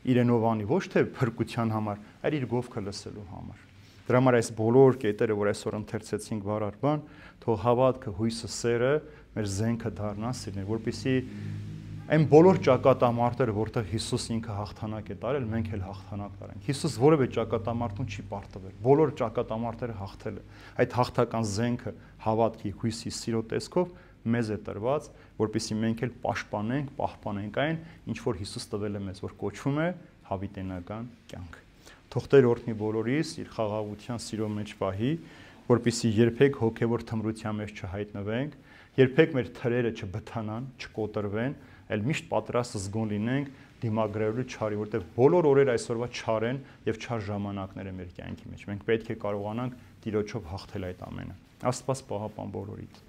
իրենով անի ոչ թե փրկության համար, այլ իր գովքը լսելու համար։ Դրա համար այս բոլոր կետերը, որ այսօր ընթերցեցինք վարար բան, թող հավատքը, հույսը, սերը մեր զենքը դառնան սիրներ, որպեսզի այն բոլոր ճակատամարտերը, որտեղ Հիսուս ինքը հաղթանակ է տարել, մենք էլ հաղթանակ տարենք։ Հիսուս որևէ ճակատամարտում չի պարտվել, բոլոր ճակատամարտերը հաղթել է։ Այդ հաղթական զենքը հավատքի, հույսի, սիրո տեսքով մեզ է տրված, որպեսզի մենք էլ պաշտպանենք, պահպանենք այն, ինչ որ Հիսուս տվել է մեզ, որ կոչվում է հավիտենական կյանք։ Թող Տեր օրհնի բոլորիս իր խաղաղության սիրո մեջ պահի, որպեսզի երբեք հոգևոր թմրության մեջ չհայտնվենք, երբեք մեր թրերը չբթանան, չկոտրվեն, այլ միշտ պատրաստ զգոն լինենք դիմագրելու չարի, որտեղ բոլոր օրերը այսօրվա չար են եւ չար ժամանակներ են մեր կյանքի մեջ։ Մենք պետք է կարողանանք Տիրոջով հաղթել այդ ամենը։ Աստված պահապան բոլորիդ։